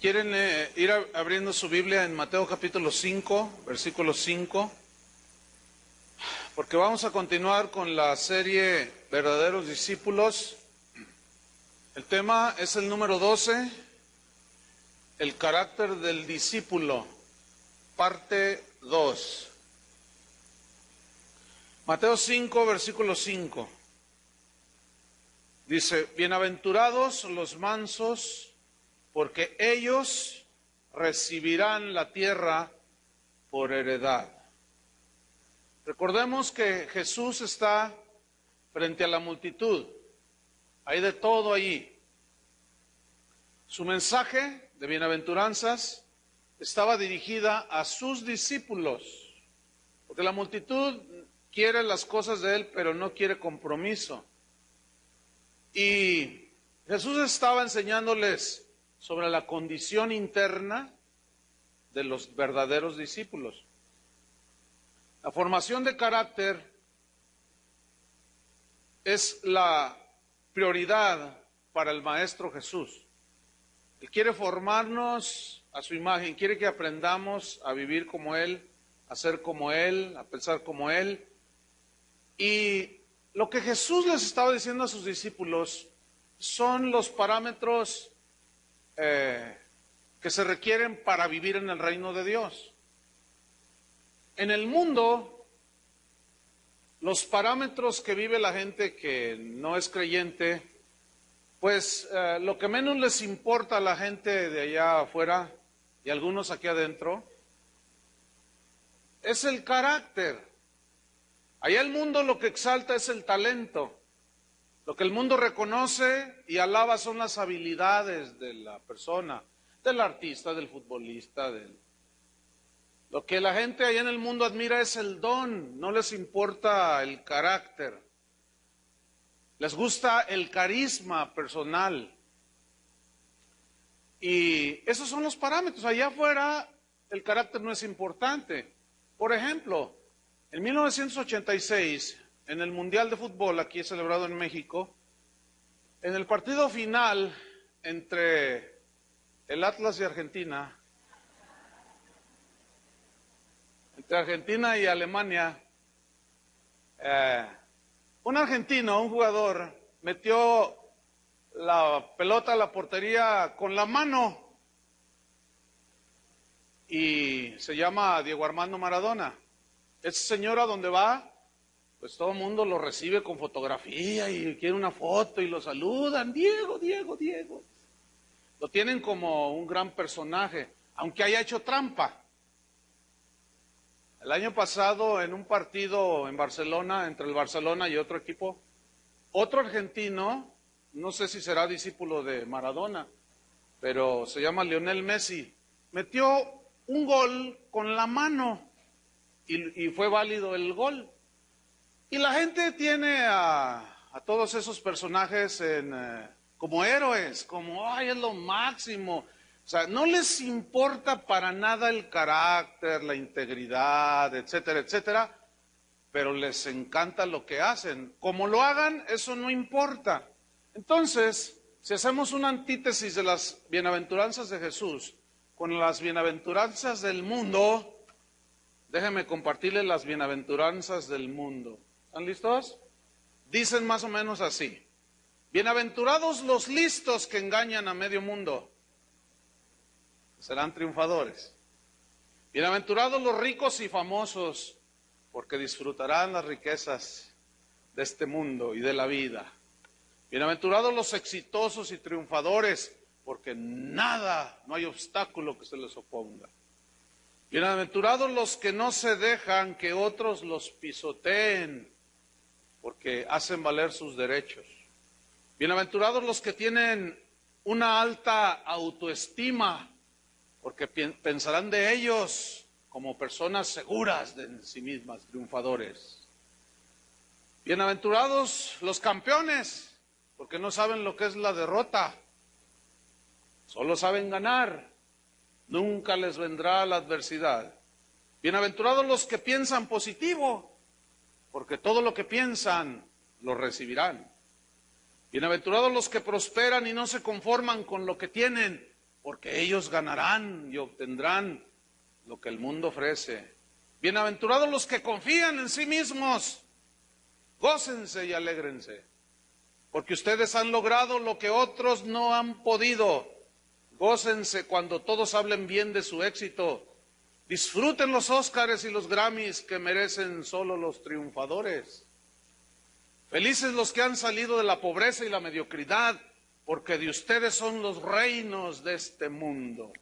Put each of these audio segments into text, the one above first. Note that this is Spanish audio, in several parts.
¿Quieren ir abriendo su Biblia en Mateo capítulo 5, versículo 5? Porque vamos a continuar con la serie Verdaderos Discípulos. El tema es el número 12, el carácter del discípulo, parte 2. Mateo 5, versículo 5. Dice, bienaventurados los mansos, porque ellos recibirán la tierra por heredad. Recordemos que Jesús está frente a la multitud. Hay de todo allí. Su mensaje de bienaventuranzas estaba dirigida a sus discípulos, porque la multitud quiere las cosas de Él, pero no quiere compromiso. Y Jesús estaba enseñándoles sobre la condición interna de los verdaderos discípulos. La formación de carácter es la prioridad para el Maestro Jesús. Él quiere formarnos a su imagen, quiere que aprendamos a vivir como Él, a ser como Él, a pensar como Él. Y lo que Jesús les estaba diciendo a sus discípulos son los parámetros que se requieren para vivir en el reino de Dios. En el mundo, los parámetros que vive la gente que no es creyente, pues lo que menos les importa a la gente de allá afuera y algunos aquí adentro, es el carácter. Allá el mundo lo que exalta es el talento. Lo que el mundo reconoce y alaba son las habilidades de la persona, del artista, del futbolista. Lo que la gente allá en el mundo admira es el don, no les importa el carácter. Les gusta el carisma personal. Y esos son los parámetros. Allá afuera el carácter no es importante. Por ejemplo, en 1986, en el Mundial de Fútbol, aquí celebrado en México, en el partido final entre el Atlas y Argentina, entre Argentina y Alemania, un argentino, un jugador, metió la pelota a la portería con la mano y se llama Diego Armando Maradona. Ese señor a donde va, pues todo el mundo lo recibe con fotografía y quiere una foto y lo saludan. Diego, Diego, Diego. Lo tienen como un gran personaje, aunque haya hecho trampa. El año pasado, en un partido en Barcelona, entre el Barcelona y otro equipo, otro argentino, no sé si será discípulo de Maradona, pero se llama Lionel Messi, metió un gol con la mano y fue válido el gol. Y la gente tiene a todos esos personajes como héroes, como, ay, es lo máximo. O sea, no les importa para nada el carácter, la integridad, etcétera, etcétera, pero les encanta lo que hacen. Como lo hagan, eso no importa. Entonces, si hacemos una antítesis de las bienaventuranzas de Jesús con las bienaventuranzas del mundo, déjenme compartirles las bienaventuranzas del mundo. ¿Están listos? Dicen más o menos así. Bienaventurados los listos que engañan a medio mundo, serán triunfadores. Bienaventurados los ricos y famosos, porque disfrutarán las riquezas de este mundo y de la vida. Bienaventurados los exitosos y triunfadores, porque nada, no hay obstáculo que se les oponga. Bienaventurados los que no se dejan que otros los pisoteen, porque hacen valer sus derechos. Bienaventurados los que tienen una alta autoestima, porque pensarán de ellos como personas seguras de sí mismas, triunfadores. Bienaventurados los campeones, porque no saben lo que es la derrota, solo saben ganar, nunca les vendrá la adversidad. Bienaventurados los que piensan positivo, porque todo lo que piensan lo recibirán. Bienaventurados los que prosperan y no se conforman con lo que tienen, porque ellos ganarán y obtendrán lo que el mundo ofrece. Bienaventurados los que confían en sí mismos, gócense y alégrense, porque ustedes han logrado lo que otros no han podido. Gócense cuando todos hablen bien de su éxito. Disfruten los Óscares y los Grammys que merecen solo los triunfadores. Felices los que han salido de la pobreza y la mediocridad, porque de ustedes son los reinos de este mundo.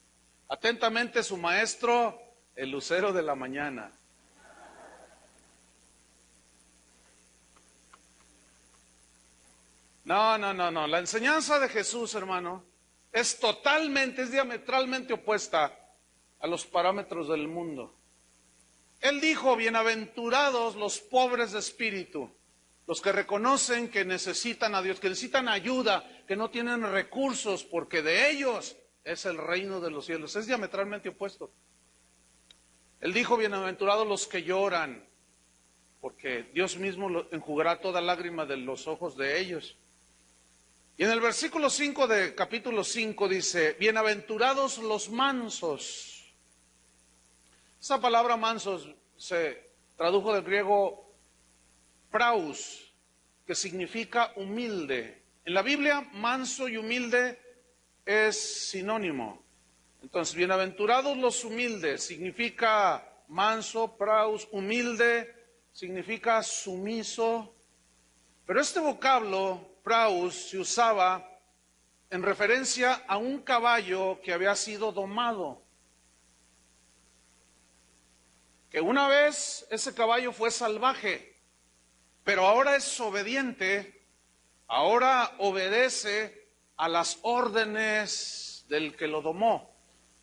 Atentamente su maestro, el lucero de la mañana. No. La enseñanza de Jesús, hermano, es diametralmente opuesta a los parámetros del mundo. Él dijo, bienaventurados los pobres de espíritu, los que reconocen que necesitan a Dios, que necesitan ayuda, que no tienen recursos, porque de ellos es el reino de los cielos. Es diametralmente opuesto. Él dijo, bienaventurados los que lloran, porque Dios mismo enjugará toda lágrima de los ojos de ellos. Y en el versículo 5 de capítulo 5 dice, bienaventurados los mansos. Esa palabra mansos se tradujo del griego praus, que significa humilde. En la Biblia, manso y humilde es sinónimo. Entonces, bienaventurados los humildes significa manso, praus, humilde significa sumiso. Pero este vocablo, praus, se usaba en referencia a un caballo que había sido domado. Que una vez ese caballo fue salvaje, pero ahora es obediente, ahora obedece a las órdenes del que lo domó.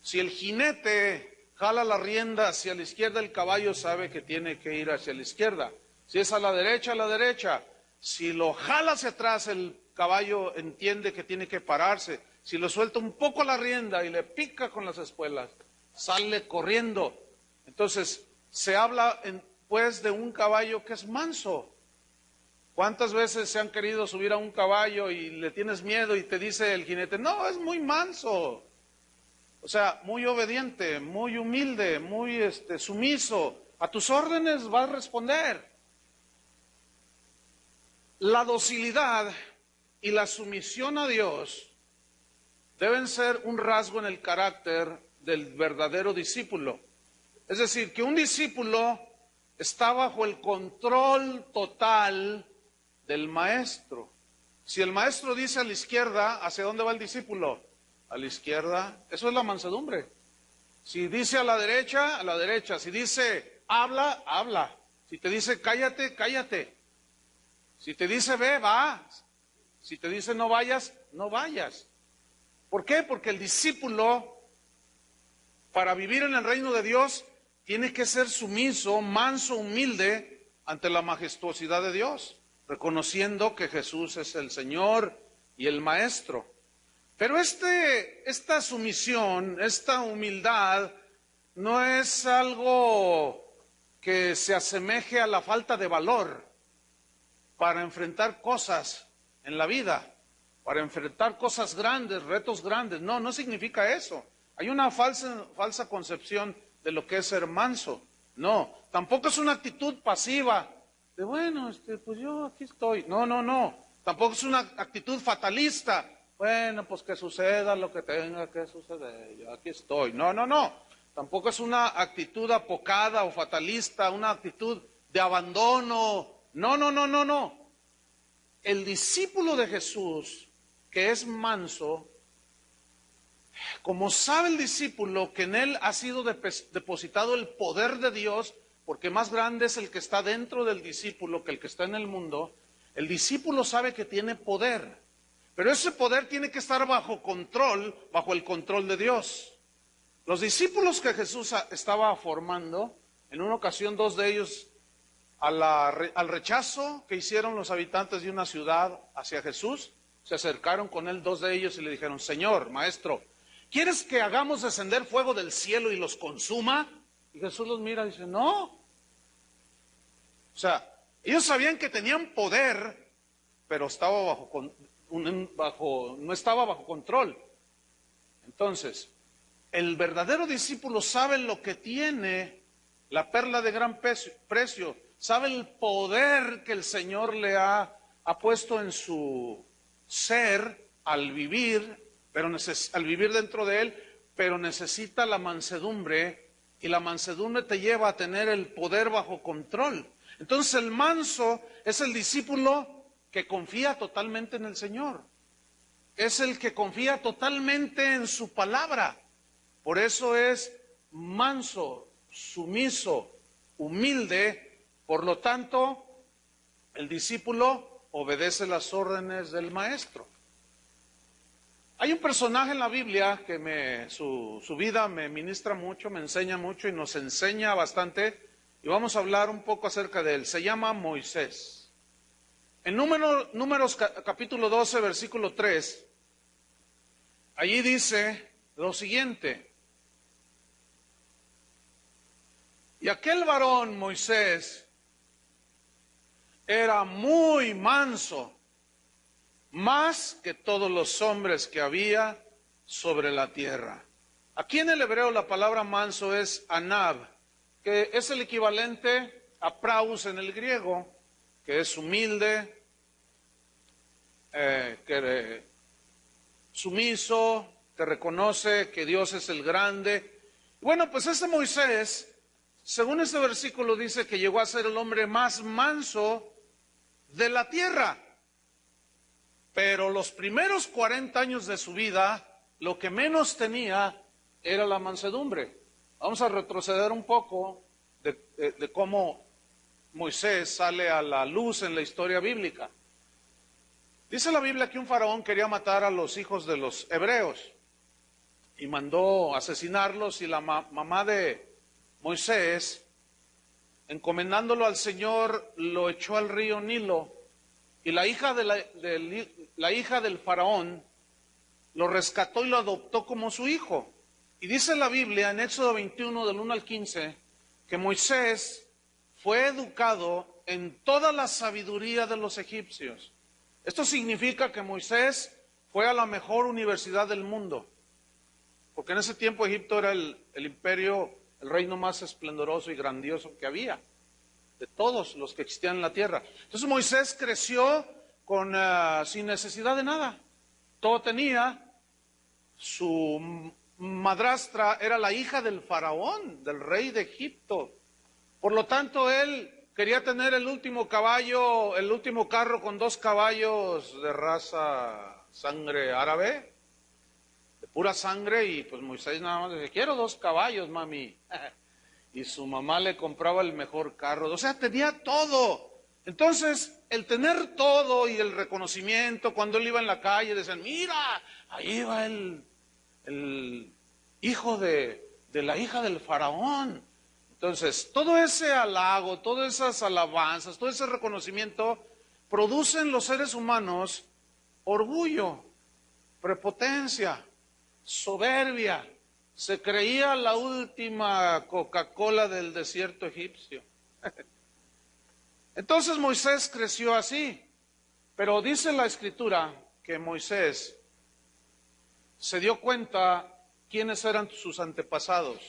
Si el jinete jala la rienda hacia la izquierda, el caballo sabe que tiene que ir hacia la izquierda. Si es a la derecha. Si lo jala hacia atrás, el caballo entiende que tiene que pararse. Si lo suelta un poco la rienda y le pica con las espuelas, sale corriendo. Entonces, se habla pues de un caballo que es manso. ¿Cuántas veces se han querido subir a un caballo y le tienes miedo y te dice el jinete, no, es muy manso? O sea, muy obediente, muy humilde, muy sumiso. A tus órdenes va a responder. La docilidad y la sumisión a Dios deben ser un rasgo en el carácter del verdadero discípulo. Es decir, que un discípulo está bajo el control total del maestro. Si el maestro dice a la izquierda, ¿hacia dónde va el discípulo? A la izquierda. Eso es la mansedumbre. Si dice a la derecha, a la derecha. Si dice habla, habla. Si te dice cállate, cállate. Si te dice ve, va. Si te dice no vayas, no vayas. ¿Por qué? Porque el discípulo, para vivir en el reino de Dios, tiene que ser sumiso, manso, humilde ante la majestuosidad de Dios, reconociendo que Jesús es el Señor y el Maestro. Pero esta sumisión, esta humildad, no es algo que se asemeje a la falta de valor para enfrentar cosas en la vida, para enfrentar cosas grandes, retos grandes. No significa eso. Hay una falsa concepción de lo que es ser manso. No, tampoco es una actitud pasiva de bueno, pues yo aquí estoy. No. Tampoco es una actitud fatalista. Bueno, pues que suceda lo que tenga que suceder, yo aquí estoy. No. Tampoco es una actitud apocada o fatalista, una actitud de abandono. No. El discípulo de Jesús, que es manso, como sabe el discípulo que en él ha sido depositado el poder de Dios, porque más grande es el que está dentro del discípulo que el que está en el mundo, el discípulo sabe que tiene poder, pero ese poder tiene que estar bajo control, bajo el control de Dios. Los discípulos que Jesús estaba formando, en una ocasión dos de ellos, al rechazo que hicieron los habitantes de una ciudad hacia Jesús, se acercaron con él dos de ellos y le dijeron, Señor, Maestro, ¿quieres que hagamos descender fuego del cielo y los consuma? Y Jesús los mira y dice, no. O sea, ellos sabían que tenían poder, pero estaba no estaba bajo control. Entonces, el verdadero discípulo sabe lo que tiene, la perla de gran precio, sabe el poder que el Señor le ha puesto en su ser al vivir, al vivir dentro de él, pero necesita la mansedumbre, y la mansedumbre te lleva a tener el poder bajo control. Entonces el manso es el discípulo que confía totalmente en el Señor, es el que confía totalmente en su palabra. Por eso es manso, sumiso, humilde. Por lo tanto, el discípulo obedece las órdenes del maestro. Hay un personaje en la Biblia que su vida me ministra mucho, me enseña mucho y nos enseña bastante, y vamos a hablar un poco acerca de él. Se llama Moisés. En Números capítulo 12, versículo 3, allí dice lo siguiente: y aquel varón Moisés era muy manso, más que todos los hombres que había sobre la tierra. Aquí en el hebreo la palabra manso es anab, que es el equivalente a praus en el griego, que es humilde, sumiso, que reconoce que Dios es el grande. Bueno, pues ese Moisés, según este versículo, dice que llegó a ser el hombre más manso de la tierra. Pero los primeros 40 años de su vida, lo que menos tenía era la mansedumbre. Vamos a retroceder un poco de cómo Moisés sale a la luz en la historia bíblica. Dice la Biblia que un faraón quería matar a los hijos de los hebreos y mandó asesinarlos, y la mamá de Moisés, encomendándolo al Señor, lo echó al río Nilo. Y la hija del faraón lo rescató y lo adoptó como su hijo. Y dice la Biblia en Éxodo 21, del 1 al 15, que Moisés fue educado en toda la sabiduría de los egipcios. Esto significa que Moisés fue a la mejor universidad del mundo, porque en ese tiempo Egipto era el imperio, el reino más esplendoroso y grandioso que había, de todos los que existían en la tierra. Entonces Moisés creció sin necesidad de nada. Todo tenía. Su madrastra era la hija del faraón, del rey de Egipto. Por lo tanto, él quería tener el último caballo, el último carro con 2 caballos de raza sangre árabe, de pura sangre, y pues Moisés nada más dice: quiero 2 caballos, mami. Y su mamá le compraba el mejor carro, o sea, tenía todo. Entonces, el tener todo y el reconocimiento, cuando él iba en la calle, decían: mira, ahí va el hijo de la hija del faraón. Entonces, todo ese halago, todas esas alabanzas, todo ese reconocimiento, producen en los seres humanos orgullo, prepotencia, soberbia. Se creía la última Coca-Cola del desierto egipcio. Entonces Moisés creció así, pero dice la Escritura que Moisés se dio cuenta quiénes eran sus antepasados.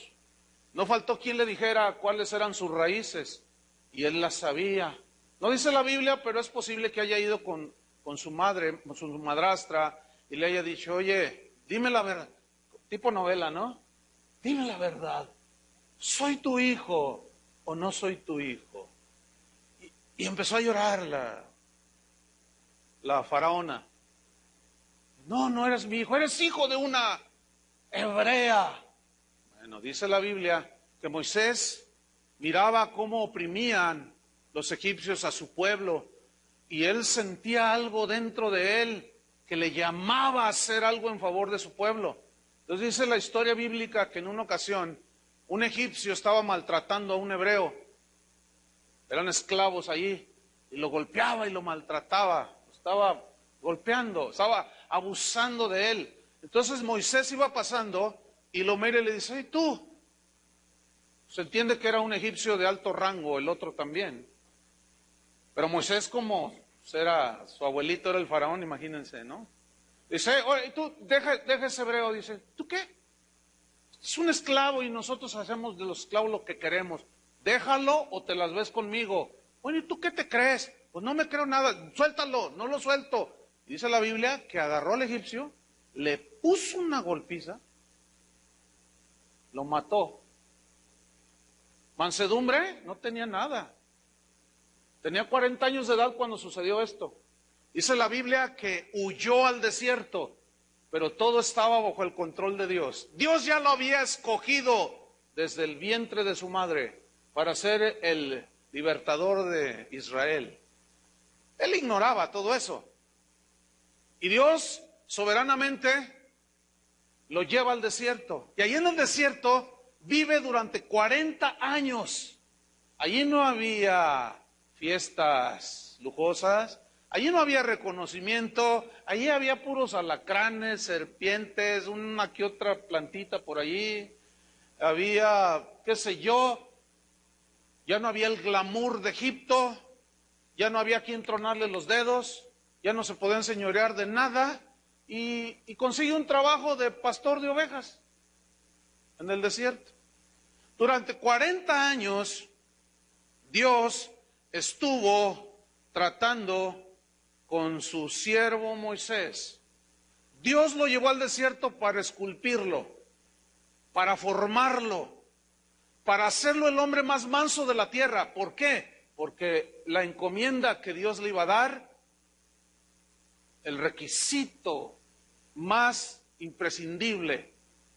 No faltó quien le dijera cuáles eran sus raíces, y él las sabía. No dice la Biblia, pero es posible que haya ido con su madre, con su madrastra, y le haya dicho: oye, dime la verdad, tipo novela, ¿no? Dime la verdad, ¿soy tu hijo o no soy tu hijo? Y empezó a llorar la faraona. No, no eres mi hijo, eres hijo de una hebrea. Bueno, dice la Biblia que Moisés miraba cómo oprimían los egipcios a su pueblo, y él sentía algo dentro de él que le llamaba a hacer algo en favor de su pueblo. Entonces dice la historia bíblica que en una ocasión un egipcio estaba maltratando a un hebreo. Eran esclavos allí, y lo golpeaba y lo maltrataba, estaba golpeando, estaba abusando de él. Entonces Moisés iba pasando y lo mira y le dice: ¿y tú? Se entiende que era un egipcio de alto rango, el otro también. Pero Moisés, como era su abuelito, era el faraón, imagínense, ¿no? Dice, oye, tú deja ese hebreo. Dice, ¿tú qué? Es un esclavo y nosotros hacemos de los esclavos lo que queremos. Déjalo o te las ves conmigo. Bueno, ¿y tú qué te crees? Pues no me creo nada. Suéltalo, no lo suelto. Dice la Biblia que agarró al egipcio, le puso una golpiza, lo mató. Mansedumbre, no tenía nada. Tenía 40 años de edad cuando sucedió esto. Dice la Biblia que huyó al desierto, pero todo estaba bajo el control de Dios. Dios ya lo había escogido desde el vientre de su madre para ser el libertador de Israel. Él ignoraba todo eso. Y Dios soberanamente lo lleva al desierto. Y allí en el desierto vive durante 40 años. Allí no había fiestas lujosas, allí no había reconocimiento, allí había puros alacranes, serpientes, una que otra plantita por allí, había, qué sé yo, ya no había el glamour de Egipto, ya no había quien tronarle los dedos, ya no se podía enseñorear de nada, y consigue un trabajo de pastor de ovejas en el desierto. Durante 40 años, Dios estuvo tratando con su siervo Moisés. Dios lo llevó al desierto para esculpirlo, para formarlo, para hacerlo el hombre más manso de la tierra. ¿Por qué? Porque la encomienda que Dios le iba a dar, el requisito más imprescindible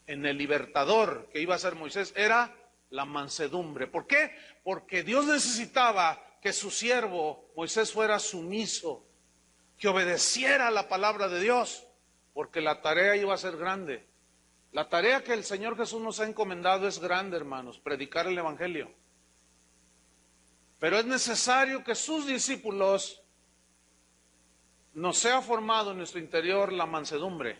en el libertador que iba a ser Moisés era la mansedumbre. ¿Por qué? Porque Dios necesitaba que su siervo Moisés fuera sumiso, que obedeciera la palabra de Dios, porque la tarea iba a ser grande. La tarea que el Señor Jesús nos ha encomendado es grande, hermanos, predicar el Evangelio. Pero es necesario que sus discípulos nos sea formado en nuestro interior la mansedumbre,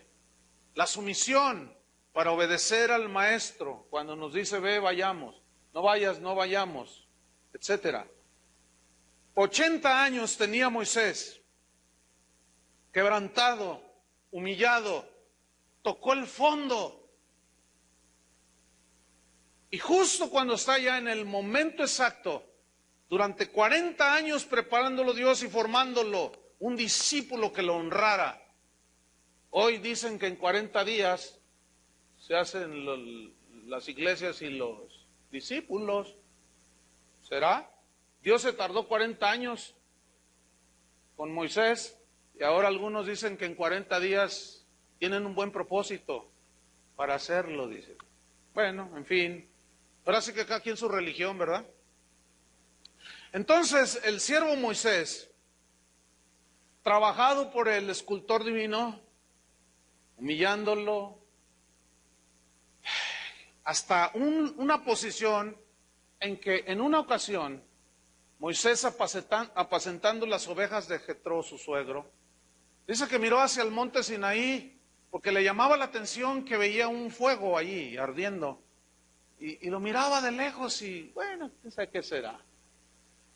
la sumisión para obedecer al Maestro cuando nos dice ve, vayamos, no vayas, no vayamos, etcétera. 80 años tenía Moisés, quebrantado, humillado, tocó el fondo. Y justo cuando está ya en el momento exacto, durante 40 años preparándolo Dios y formándolo, un discípulo que lo honrara. Hoy dicen que en 40 días se hacen las iglesias y los discípulos. ¿Será? Dios se tardó 40 años con Moisés y ahora algunos dicen que en 40 días tienen un buen propósito para hacerlo, dicen. Bueno, en fin, ahora sí que cada quien su religión, ¿verdad? Entonces, el siervo Moisés, trabajado por el escultor divino, humillándolo, hasta una posición en que en una ocasión Moisés apacentando las ovejas de Jetro, su suegro, dice que miró hacia el monte Sinaí porque le llamaba la atención que veía un fuego allí ardiendo y lo miraba de lejos y bueno, no sé qué será,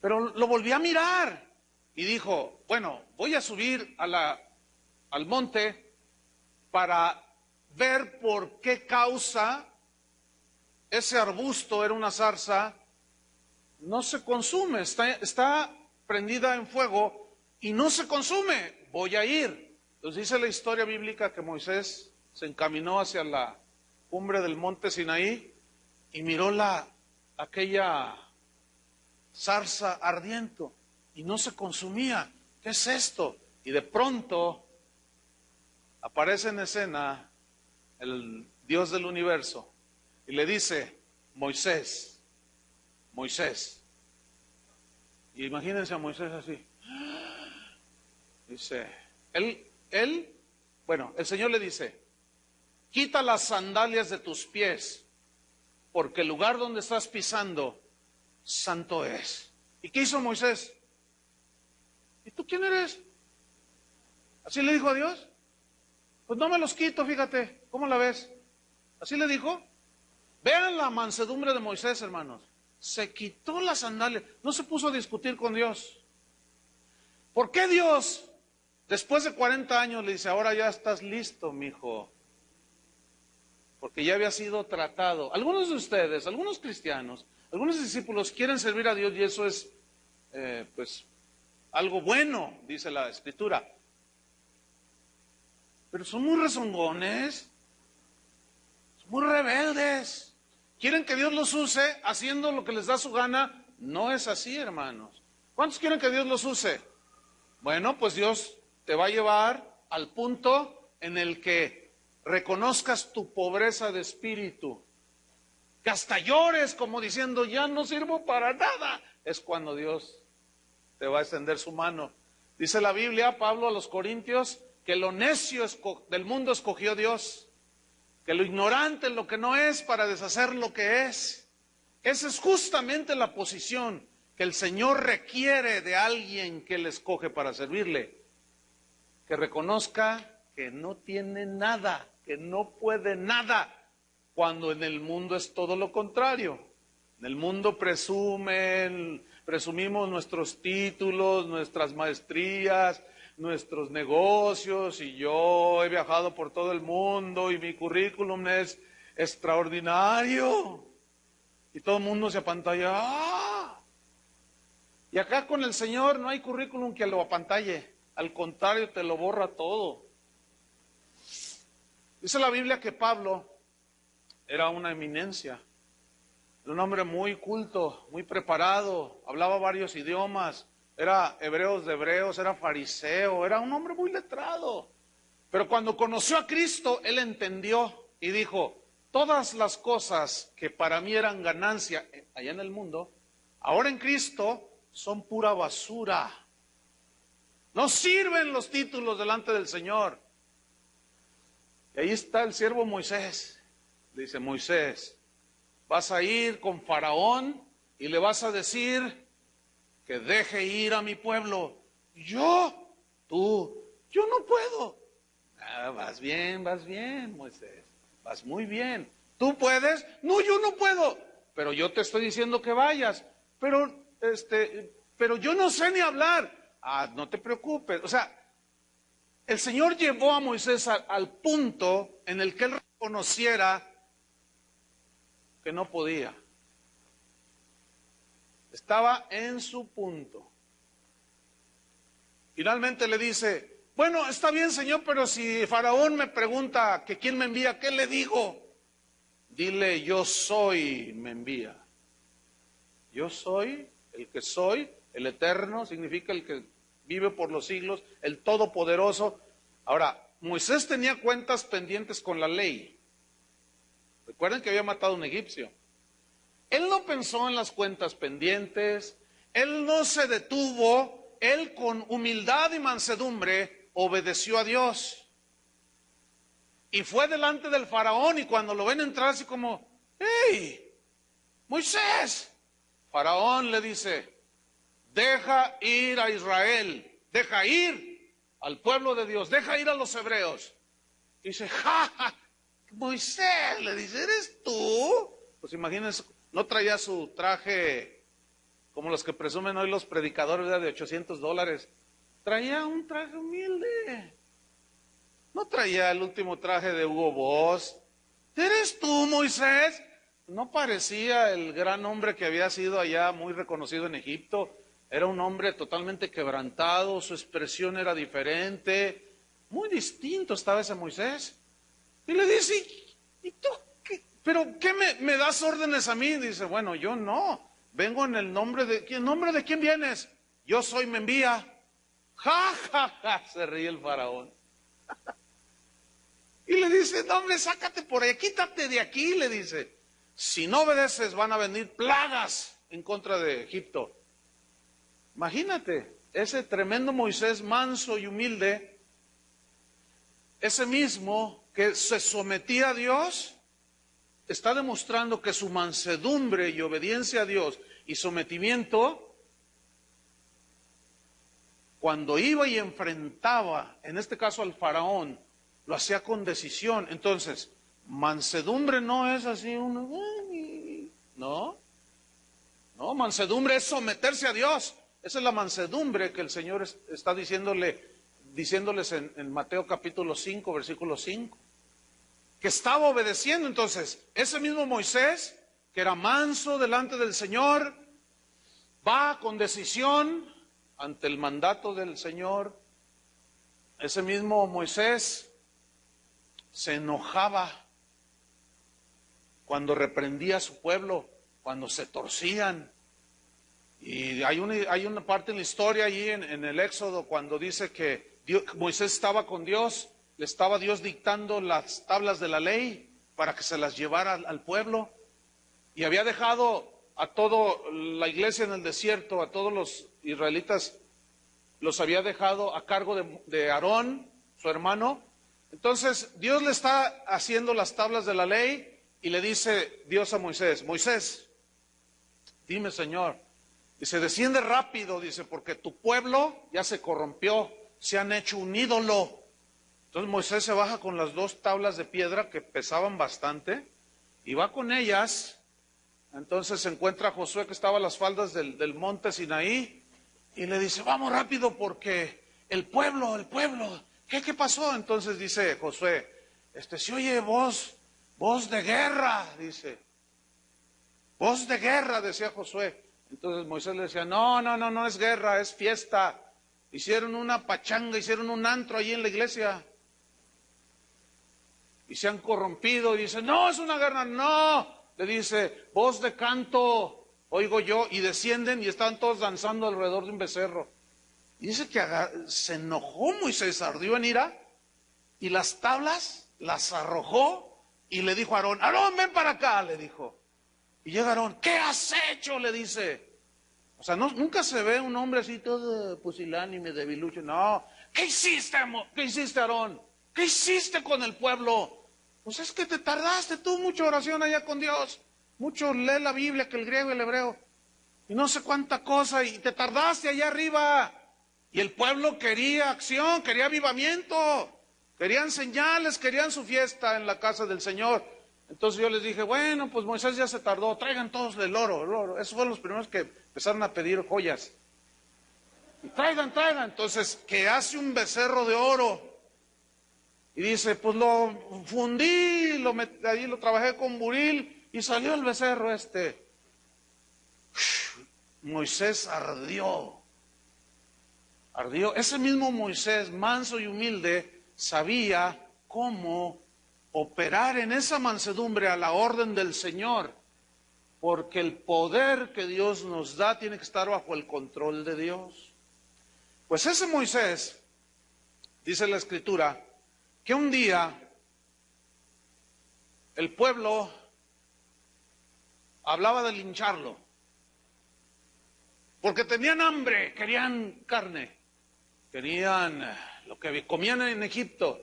pero lo volví a mirar y dijo, bueno, voy a subir al monte para ver por qué causa ese arbusto, era una zarza, no se consume, está prendida en fuego y no se consume, voy a ir. Entonces dice la historia bíblica que Moisés se encaminó hacia la cumbre del monte Sinaí y miró aquella zarza ardiendo y no se consumía. ¿Qué es esto? Y de pronto aparece en escena el Dios del universo y le dice, Moisés, Moisés. Y imagínense a Moisés así. Dice, el Señor le dice, quita las sandalias de tus pies, porque el lugar donde estás pisando, santo es. ¿Y qué hizo Moisés? ¿Y tú quién eres? ¿Así le dijo a Dios? Pues no me los quito, fíjate, ¿cómo la ves? ¿Así le dijo? Vean la mansedumbre de Moisés, hermanos. Se quitó las sandalias, no se puso a discutir con Dios. ¿Por qué Dios Después de 40 años le dice, ahora ya estás listo, mijo, porque ya había sido tratado. Algunos de ustedes, algunos cristianos, algunos discípulos quieren servir a Dios y eso es, pues, algo bueno, dice la Escritura. Pero son muy rezongones, son muy rebeldes. Quieren que Dios los use haciendo lo que les da su gana. No es así, hermanos. ¿Cuántos quieren que Dios los use? Bueno, pues Dios te va a llevar al punto en el que reconozcas tu pobreza de espíritu, que hasta llores como diciendo, ya no sirvo para nada. Es cuando Dios te va a extender su mano. Dice la Biblia, Pablo a los Corintios, que lo necio del mundo escogió Dios, que lo ignorante, lo que no es, para deshacer lo que es. Esa es justamente la posición que el Señor requiere de alguien que le escoge para servirle, que reconozca que no tiene nada, que no puede nada, cuando en el mundo es todo lo contrario. En el mundo presumimos nuestros títulos, nuestras maestrías, nuestros negocios, y yo he viajado por todo el mundo y mi currículum es extraordinario. Y todo el mundo se apantalla. ¡Ah! Y acá con el Señor no hay currículum que lo apantalle, al contrario, te lo borra todo. Dice la Biblia que Pablo era una eminencia, era un hombre muy culto, muy preparado, hablaba varios idiomas, era hebreos de hebreos, era fariseo, era un hombre muy letrado. Pero cuando conoció a Cristo, él entendió y dijo, todas las cosas que para mí eran ganancia allá en el mundo, ahora en Cristo son pura basura. No sirven los títulos delante del Señor. Y ahí está el siervo Moisés. Le dice, Moisés, vas a ir con Faraón y le vas a decir que deje ir a mi pueblo. Yo no puedo. Vas bien, Moisés. Vas muy bien. ¿Tú puedes? No, yo no puedo. Pero yo te estoy diciendo que vayas. Pero yo no sé ni hablar. No te preocupes. O sea, el Señor llevó a Moisés al punto en el que él reconociera que no podía. Estaba en su punto. Finalmente le dice, bueno, está bien, Señor, pero si Faraón me pregunta que quién me envía, ¿qué le digo? Dile, yo soy, me envía. Yo soy, el que soy, el eterno, significa el que vive por los siglos, el todopoderoso. Ahora, Moisés tenía cuentas pendientes con la ley. Recuerden que había matado a un egipcio. Él no pensó en las cuentas pendientes, él no se detuvo, él con humildad y mansedumbre obedeció a Dios. Y fue delante del faraón y cuando lo ven entrar así como, ¡hey! Moisés. Faraón le dice, deja ir a Israel, deja ir al pueblo de Dios, deja ir a los hebreos. Y dice, ¡ja, ja! Moisés, le dice, ¿eres tú? Pues imagínense, no traía su traje como los que presumen hoy los predicadores, ¿verdad? De $800. Traía un traje humilde. No traía el último traje de Hugo Boss. ¿Eres tú, Moisés? No parecía el gran hombre que había sido allá muy reconocido en Egipto. Era un hombre totalmente quebrantado, su expresión era diferente. Muy distinto estaba ese Moisés. Y le dice, ¿y tú qué? ¿Pero qué me das órdenes a mí? Dice, bueno, yo no. Vengo en el nombre de... ¿En nombre de quién vienes? Yo soy, me envía. Ja, ja, ja, se ríe el faraón. Y le dice, no, hombre, sácate por ahí, quítate de aquí, le dice. Si no obedeces, van a venir plagas en contra de Egipto. Imagínate, ese tremendo Moisés manso y humilde, ese mismo que se sometía a Dios, está demostrando que su mansedumbre y obediencia a Dios y sometimiento, cuando iba y enfrentaba, en este caso al faraón, lo hacía con decisión. Entonces, mansedumbre no es así no, mansedumbre es someterse a Dios. Esa es la mansedumbre que el Señor está diciéndole, diciéndoles en Mateo capítulo 5, versículo 5, que estaba obedeciendo. Entonces, ese mismo Moisés, que era manso delante del Señor, va con decisión ante el mandato del Señor. Ese mismo Moisés se enojaba cuando reprendía a su pueblo, cuando se torcían. Y hay una parte en la historia allí en el Éxodo cuando dice que Moisés estaba con Dios, le estaba Dios dictando las tablas de la ley para que se las llevara al pueblo, y había dejado a toda la iglesia en el desierto, a todos los israelitas, los había dejado a cargo de Aarón, su hermano. Entonces Dios le está haciendo las tablas de la ley y le dice Dios a Moisés, Moisés, dime Señor, dice, desciende rápido, dice, porque tu pueblo ya se corrompió, se han hecho un ídolo. Entonces Moisés se baja con las 2 tablas de piedra que pesaban bastante y va con ellas. Entonces se encuentra a Josué, que estaba a las faldas del monte Sinaí, y le dice, vamos rápido porque el pueblo, ¿qué pasó? Entonces dice Josué, se oye voz de guerra, dice, voz de guerra, decía Josué. Entonces Moisés le decía, no es guerra, es fiesta. Hicieron una pachanga, hicieron un antro allí en la iglesia. Y se han corrompido, y dice, no, es una guerra, no. Le dice, voz de canto, oigo yo, y descienden y están todos danzando alrededor de un becerro. Y dice que se enojó Moisés, ardió en ira, y las tablas las arrojó, y le dijo a Aarón, Aarón, ven para acá, le dijo. Y llega Aarón, ¿qué has hecho? Le dice. O sea, nunca se ve un hombre así todo pusilánime, debilucho. No, ¿qué hiciste Aarón? ¿Qué hiciste con el pueblo? Pues es que te tardaste tú, mucha oración allá con Dios, mucho leer la Biblia, que el griego y el hebreo, y no sé cuánta cosa, y te tardaste allá arriba. Y el pueblo quería acción, quería avivamiento, querían señales, querían su fiesta en la casa del Señor. Entonces yo les dije, bueno, pues Moisés ya se tardó, traigan todos el oro. Esos fueron los primeros que empezaron a pedir joyas. Y traigan. Entonces, que hace un becerro de oro. Y dice, pues lo fundí, allí lo trabajé con buril y salió el becerro Moisés ardió. Ese mismo Moisés, manso y humilde, sabía cómo operar en esa mansedumbre a la orden del Señor, porque el poder que Dios nos da tiene que estar bajo el control de Dios. Pues ese Moisés, dice la Escritura, que un día el pueblo hablaba de lincharlo, porque tenían hambre, querían carne, querían lo que comían en Egipto.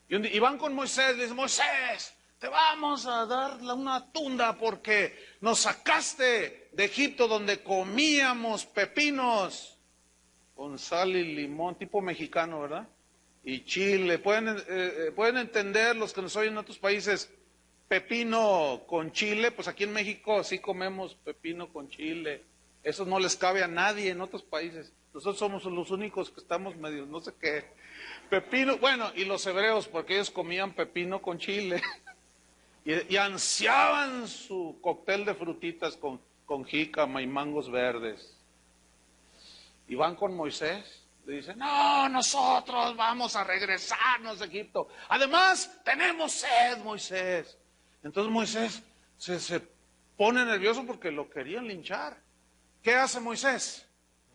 Y van con Moisés, le dicen, Moisés, te vamos a dar una tunda porque nos sacaste de Egipto donde comíamos pepinos con sal y limón, tipo mexicano, ¿verdad? Y chile. Pueden entender los que nos oyen en otros países, pepino con chile. Pues aquí en México sí comemos pepino con chile. Eso no les cabe a nadie en otros países. Nosotros somos los únicos que estamos medio, no sé qué. Pepino, bueno, y los hebreos, porque ellos comían pepino con chile. Y ansiaban su cóctel de frutitas con jícama y mangos verdes. Y van con Moisés, le dicen, no, nosotros vamos a regresarnos de Egipto. Además, tenemos sed, Moisés. Entonces Moisés se pone nervioso porque lo querían linchar. ¿Qué hace Moisés?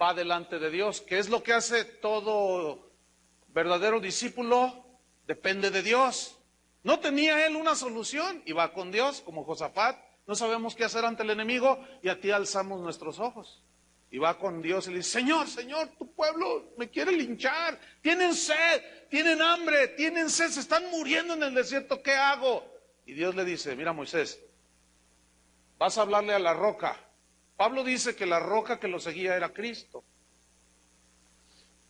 Va delante de Dios. ¿Qué es lo que hace todo verdadero discípulo? Depende de Dios. No tenía él una solución y va con Dios, como Josafat. No sabemos qué hacer ante el enemigo y a ti alzamos nuestros ojos. Y va con Dios y le dice, Señor, tu pueblo me quiere linchar. Tienen sed, tienen hambre, tienen sed, se están muriendo en el desierto. ¿Qué hago? Y Dios le dice, mira Moisés, vas a hablarle a la roca. Pablo dice que la roca que lo seguía era Cristo.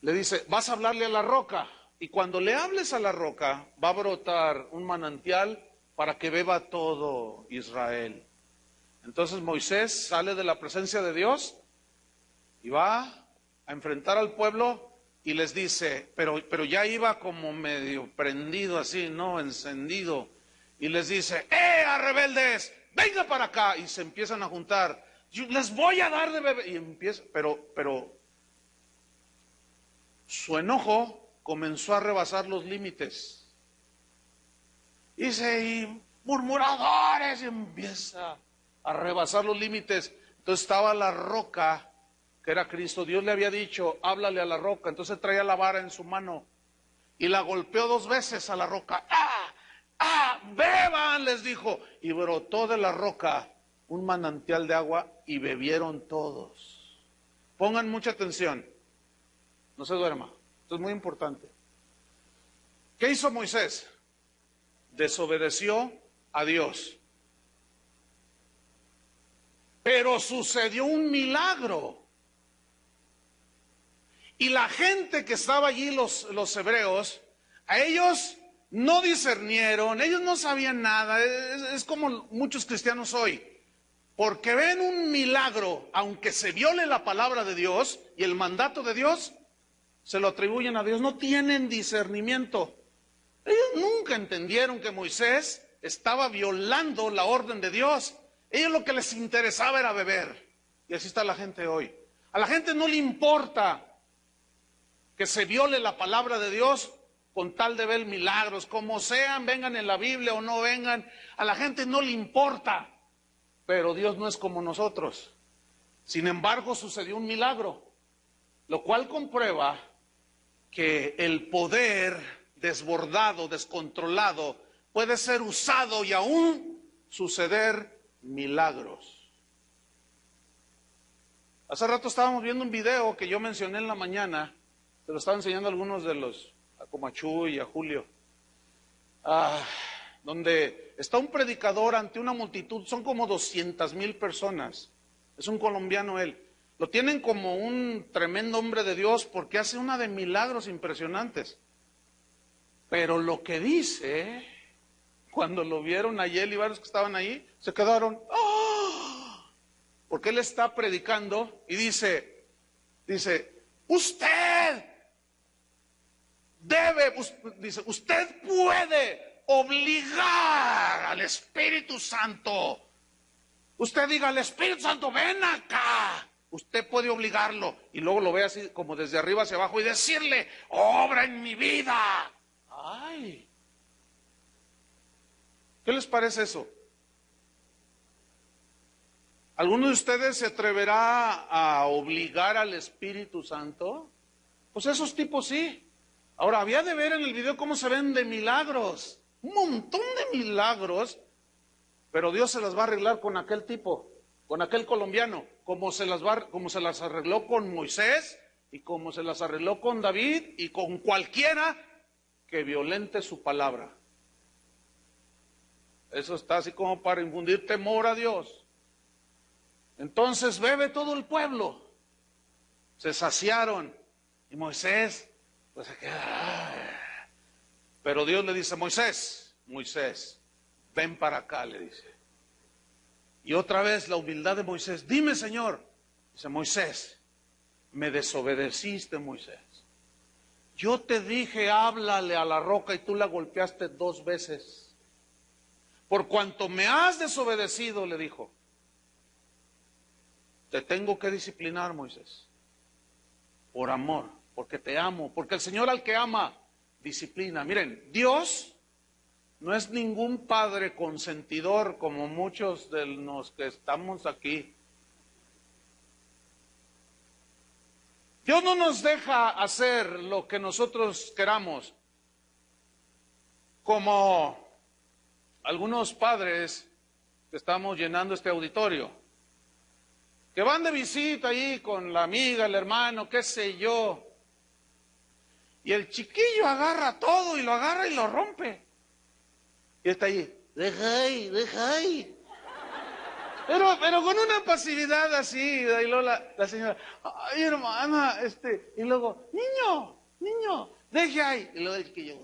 Le dice, vas a hablarle a la roca. Y cuando le hables a la roca, va a brotar un manantial para que beba todo Israel. Entonces Moisés sale de la presencia de Dios y va a enfrentar al pueblo y les dice, pero ya iba como medio prendido así, ¿no? Encendido. Y les dice, ¡a rebeldes! ¡Venga para acá! Y se empiezan a juntar. Yo les voy a dar de beber. Y empieza, pero su enojo comenzó a rebasar los límites. Dice, y murmuradores, y empieza a rebasar los límites. Entonces estaba la roca, que era Cristo. Dios le había dicho, háblale a la roca. Entonces traía la vara en su mano y la golpeó 2 veces a la roca. ¡Ah! ¡Ah! ¡Beban! Les dijo. Y brotó de la roca un manantial de agua y bebieron todos. Pongan mucha atención. No se duerma. Esto es muy importante. ¿Qué hizo Moisés? Desobedeció a Dios. Pero sucedió un milagro. Y la gente que estaba allí, los hebreos, a ellos no discernieron, ellos no sabían nada. Es como muchos cristianos hoy. Porque ven un milagro, aunque se viole la palabra de Dios y el mandato de Dios, se lo atribuyen a Dios. No tienen discernimiento. Ellos nunca entendieron que Moisés estaba violando la orden de Dios. Ellos lo que les interesaba era beber. Y así está la gente hoy. A la gente no le importa que se viole la palabra de Dios con tal de ver milagros, como sean, vengan en la Biblia o no vengan. A la gente no le importa. Pero Dios no es como nosotros. Sin embargo, sucedió un milagro, lo cual comprueba que el poder desbordado, descontrolado, puede ser usado y aún suceder milagros. Hace rato estábamos viendo un video que yo mencioné en la mañana, se lo estaba enseñando a algunos de los, como a Chuy y a Julio, donde está un predicador ante una multitud, son como 200,000 personas, es un colombiano él, lo tienen como un tremendo hombre de Dios porque hace una de milagros impresionantes. Pero lo que dice, cuando lo vieron ayer y varios que estaban ahí, se quedaron, ¡oh! Porque él está predicando y dice, usted puede obligar al Espíritu Santo. Usted diga al Espíritu Santo, ven acá. Usted puede obligarlo. Y luego lo ve así como desde arriba hacia abajo y decirle, obra en mi vida. Ay, ¿qué les parece eso? ¿Alguno de ustedes se atreverá a obligar al Espíritu Santo? Pues esos tipos sí. Ahora, había de ver en el video cómo se ven de milagros, un montón de milagros, pero Dios se las va a arreglar con aquel tipo, con aquel colombiano, como se las arregló con Moisés y como se las arregló con David y con cualquiera que violente su palabra. Eso está así como para infundir temor a Dios. Entonces bebe todo el pueblo. Se saciaron. Y Moisés, pues se queda. Pero Dios le dice, Moisés, ven para acá, le dice. Y otra vez la humildad de Moisés, dime Señor. Dice, Moisés, me desobedeciste, Moisés. Yo te dije, háblale a la roca y tú la golpeaste 2 veces. Por cuanto me has desobedecido, le dijo, te tengo que disciplinar, Moisés. Por amor, porque te amo, porque el Señor al que ama, disciplina. Miren, Dios no es ningún padre consentidor como muchos de los que estamos aquí. Dios no nos deja hacer lo que nosotros queramos, como algunos padres que estamos llenando este auditorio, que van de visita ahí con la amiga, el hermano, qué sé yo, y el chiquillo agarra todo y lo agarra y lo rompe, y está ahí, deja ahí. Pero con una pasividad así, y luego la señora, ay hermana, y luego, niño, deje ahí, y luego el chiquillo,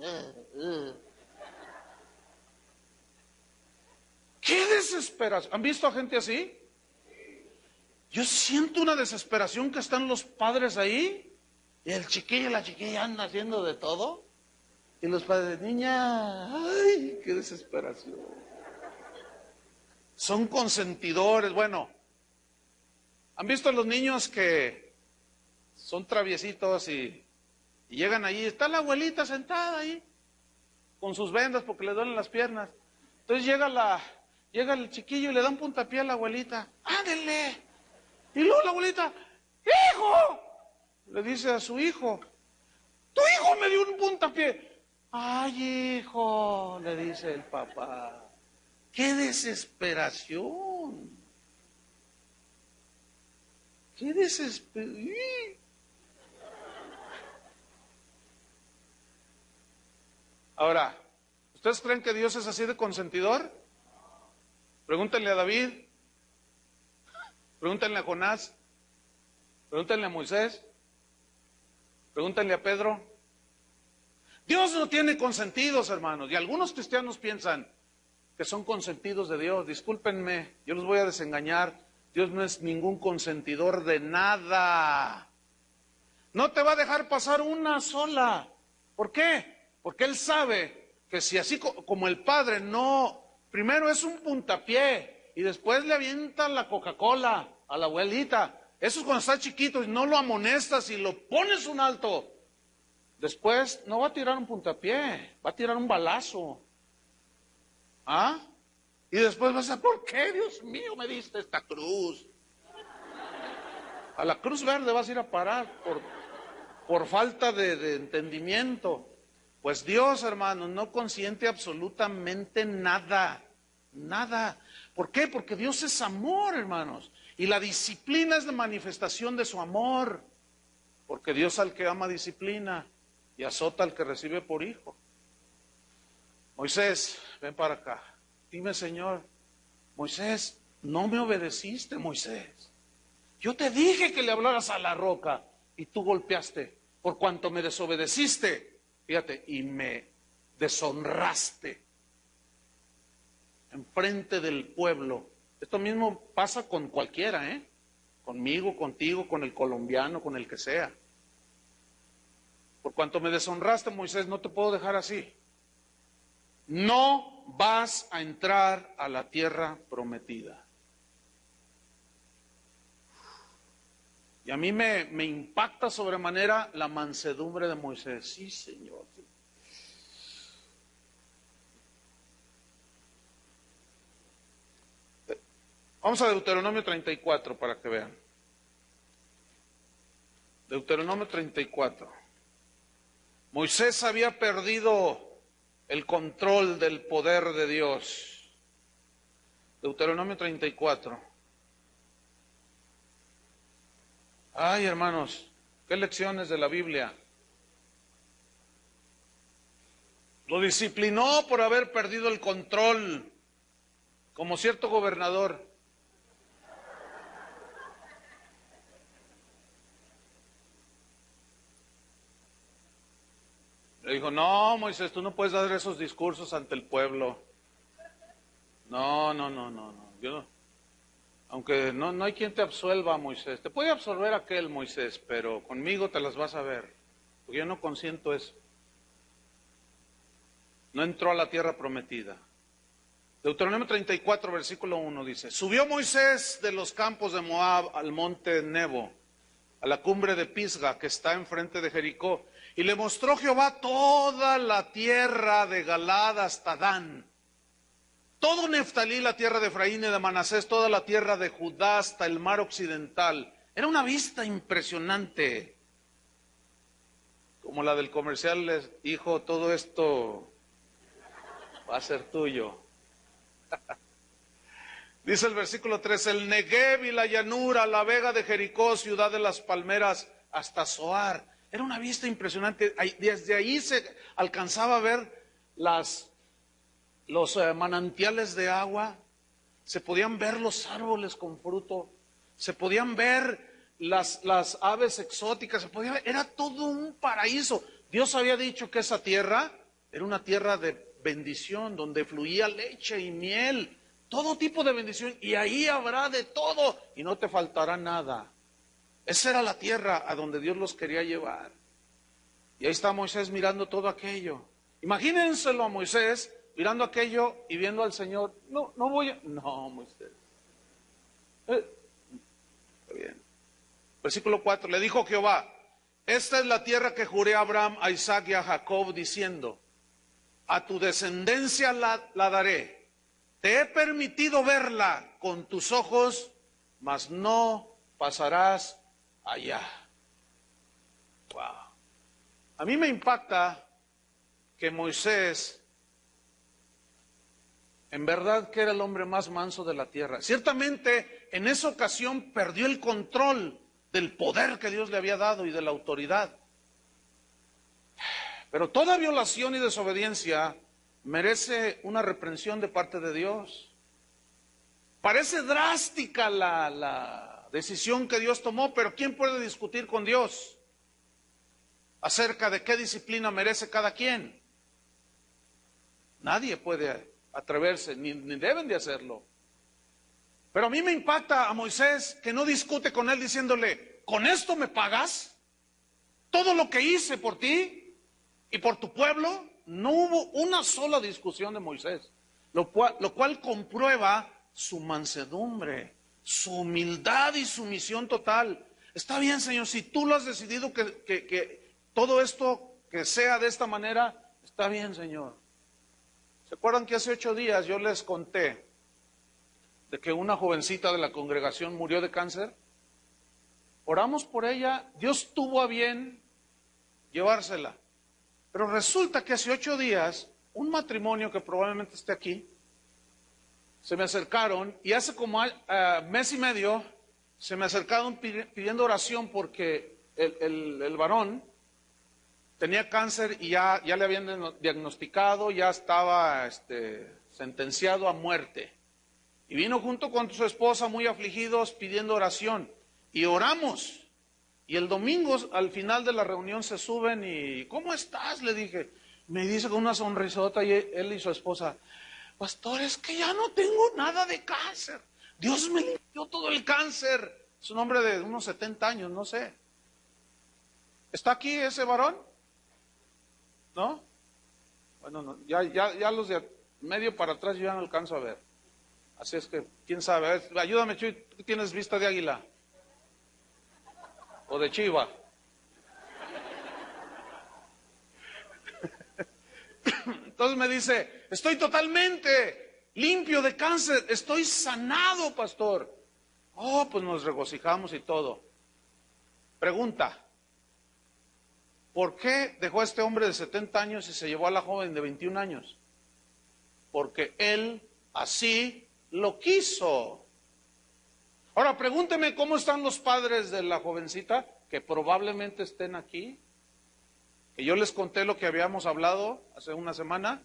¡Qué desesperación! ¿Han visto a gente así? Yo siento una desesperación que están los padres ahí. Y el chiquillo y la chiquilla andan haciendo de todo. Y los padres, niña, ay, qué desesperación. Son consentidores. Bueno, ¿han visto a los niños que son traviesitos y llegan allí? Está la abuelita sentada ahí, con sus vendas porque le duelen las piernas. Entonces llega el chiquillo y le da un puntapié a la abuelita. ¡Ándele! Y luego la abuelita, ¡hijo! Le dice a su hijo, ¡tu hijo me dio un puntapié! ¡Ay, hijo! Le dice el papá. ¡Qué desesperación! ¡Qué desesperación! Ahora, ¿ustedes creen que Dios es así de consentidor? Pregúntenle a David, pregúntenle a Jonás, pregúntenle a Moisés, pregúntenle a Pedro. Dios no tiene consentidos, hermanos, y algunos cristianos piensan que son consentidos de Dios. Discúlpenme, yo los voy a desengañar. Dios no es ningún consentidor de nada. No te va a dejar pasar una sola. ¿Por qué? Porque Él sabe que si así como el Padre no, primero es un puntapié y después le avienta la Coca-Cola a la abuelita. Eso es cuando está chiquito y no lo amonestas y lo pones un alto. Después no va a tirar un puntapié, va a tirar un balazo. ¿Ah? Y después vas a, ¿por qué, Dios mío, me diste esta cruz? A la cruz verde vas a ir a parar por falta de entendimiento. Pues Dios, hermanos, no consiente absolutamente nada, nada. ¿Por qué? Porque Dios es amor, hermanos. Y la disciplina es la manifestación de su amor. Porque Dios al que ama disciplina y azota al que recibe por hijo. Moisés, ven para acá. Dime, Señor, Moisés, no me obedeciste, Moisés. Yo te dije que le hablaras a la roca y tú golpeaste. Por cuanto me desobedeciste, fíjate, y me deshonraste enfrente del pueblo. Esto mismo pasa con cualquiera, ¿eh? Conmigo, contigo, con el colombiano, con el que sea. Por cuanto me deshonraste, Moisés, no te puedo dejar así. No vas a entrar a la tierra prometida. Y a mí me impacta sobremanera la mansedumbre de Moisés. Sí, Señor. Vamos a Deuteronomio 34 para que vean. Deuteronomio 34. Moisés había perdido el control del poder de Dios. Deuteronomio 34. Ay, hermanos, qué lecciones de la Biblia. Lo disciplinó por haber perdido el control, como cierto gobernador. Le dijo, no, Moisés, tú no puedes dar esos discursos ante el pueblo. No. Yo no. Aunque no hay quien te absuelva, Moisés. Te puede absorber aquel, Moisés, pero conmigo te las vas a ver. Porque yo no consiento eso. No entró a la tierra prometida. Deuteronomio 34, versículo 1 dice, subió Moisés de los campos de Moab al monte Nebo, a la cumbre de Pisga, que está enfrente de Jericó, y le mostró Jehová toda la tierra de Galad hasta Dan, todo Neftalí, la tierra de Efraín y de Manasés, toda la tierra de Judá hasta el mar occidental. Era una vista impresionante, como la del comercial les dijo, todo esto va a ser tuyo. Dice el versículo 3, el Negev y la llanura, la vega de Jericó, ciudad de las palmeras, hasta Zoar. Era una vista impresionante. Desde ahí se alcanzaba a ver los manantiales de agua, se podían ver los árboles con fruto, se podían ver las aves exóticas, era todo un paraíso. Dios había dicho que esa tierra era una tierra de bendición, donde fluía leche y miel, todo tipo de bendición, y ahí habrá de todo, y no te faltará nada. Esa era la tierra a donde Dios los quería llevar. Y ahí está Moisés mirando todo aquello. Imagínenselo a Moisés mirando aquello y viendo al Señor. No, no voy a... No, Moisés. Está bien. Versículo 4. Le dijo Jehová: esta es la tierra que juré a Abraham, a Isaac y a Jacob, diciendo: a tu descendencia la daré. Te he permitido verla con tus ojos, mas no pasarás allá. Wow. A mí me impacta que Moisés, en verdad que era el hombre más manso de la tierra. Ciertamente, en esa ocasión perdió el control del poder que Dios le había dado y de la autoridad. Pero toda violación y desobediencia merece una reprensión de parte de Dios. Parece drástica la decisión que Dios tomó, pero ¿quién puede discutir con Dios acerca de qué disciplina merece cada quien? Nadie puede atreverse, ni deben de hacerlo. Pero a mí me impacta a Moisés que no discute con él diciéndole: ¿con esto me pagas? ¿Todo lo que hice por ti y por tu pueblo? No hubo una sola discusión de Moisés, lo cual comprueba su mansedumbre, su humildad y sumisión total. Está bien, Señor, si tú lo has decidido que todo esto que sea de esta manera, está bien, Señor. ¿Se acuerdan que hace 8 días yo les conté de que una jovencita de la congregación murió de cáncer? Oramos por ella, Dios tuvo a bien llevársela. Pero resulta que hace 8 días, un matrimonio que probablemente esté aquí, se me acercaron y hace como mes y medio se me acercaron pidiendo oración porque el varón tenía cáncer y ya le habían diagnosticado, ya estaba sentenciado a muerte. Y vino junto con su esposa muy afligidos pidiendo oración. Y oramos. Y el domingo al final de la reunión se suben y ¿cómo estás? Le dije. Me dice con una sonrisota y él y su esposa: pastor, es que ya no tengo nada de cáncer. Dios me limpió todo el cáncer. Es un hombre de unos 70 años, no sé. ¿Está aquí ese varón? ¿No? Bueno, no, ya los de medio para atrás yo ya no alcanzo a ver. Así es que, quién sabe. A ver, ayúdame, Chuy, ¿tú tienes vista de águila? ¿O de chiva? Entonces me dice: estoy totalmente limpio de cáncer, estoy sanado, pastor. Oh, pues nos regocijamos y todo. Pregunta: ¿por qué dejó a este hombre de 70 años y se llevó a la joven de 21 años? Porque él así lo quiso. Ahora pregúnteme cómo están los padres de la jovencita, que probablemente estén aquí, que yo les conté lo que habíamos hablado hace una semana.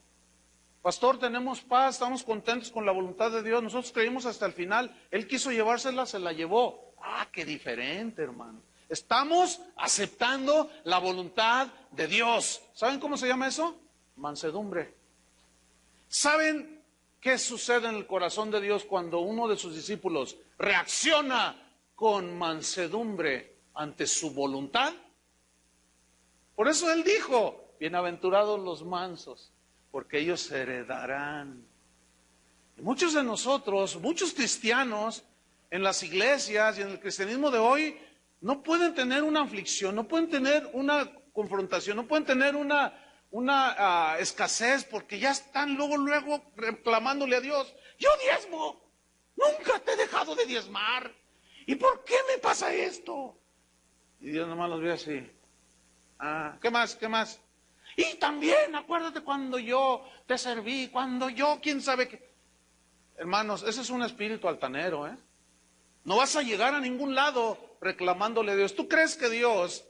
Pastor, tenemos paz, estamos contentos con la voluntad de Dios, nosotros creímos hasta el final, Él quiso llevársela, se la llevó. Ah, qué diferente, hermano. Estamos aceptando la voluntad de Dios. ¿Saben cómo se llama eso? Mansedumbre. ¿Saben qué sucede en el corazón de Dios cuando uno de sus discípulos reacciona con mansedumbre ante su voluntad? Por eso Él dijo: bienaventurados los mansos, porque ellos heredarán. Y muchos de nosotros, muchos cristianos en las iglesias y en el cristianismo de hoy, no pueden tener una aflicción, no pueden tener una confrontación, no pueden tener una escasez, porque ya están luego reclamándole a Dios: yo diezmo, nunca te he dejado de diezmar, ¿y por qué me pasa esto? Y Dios nomás los ve así. Ah, ¿qué más? ¿Qué más? Y también acuérdate cuando yo te serví, cuando yo, quién sabe qué. Hermanos, ese es un espíritu altanero, ¿eh? No vas a llegar a ningún lado reclamándole a Dios. ¿Tú crees que Dios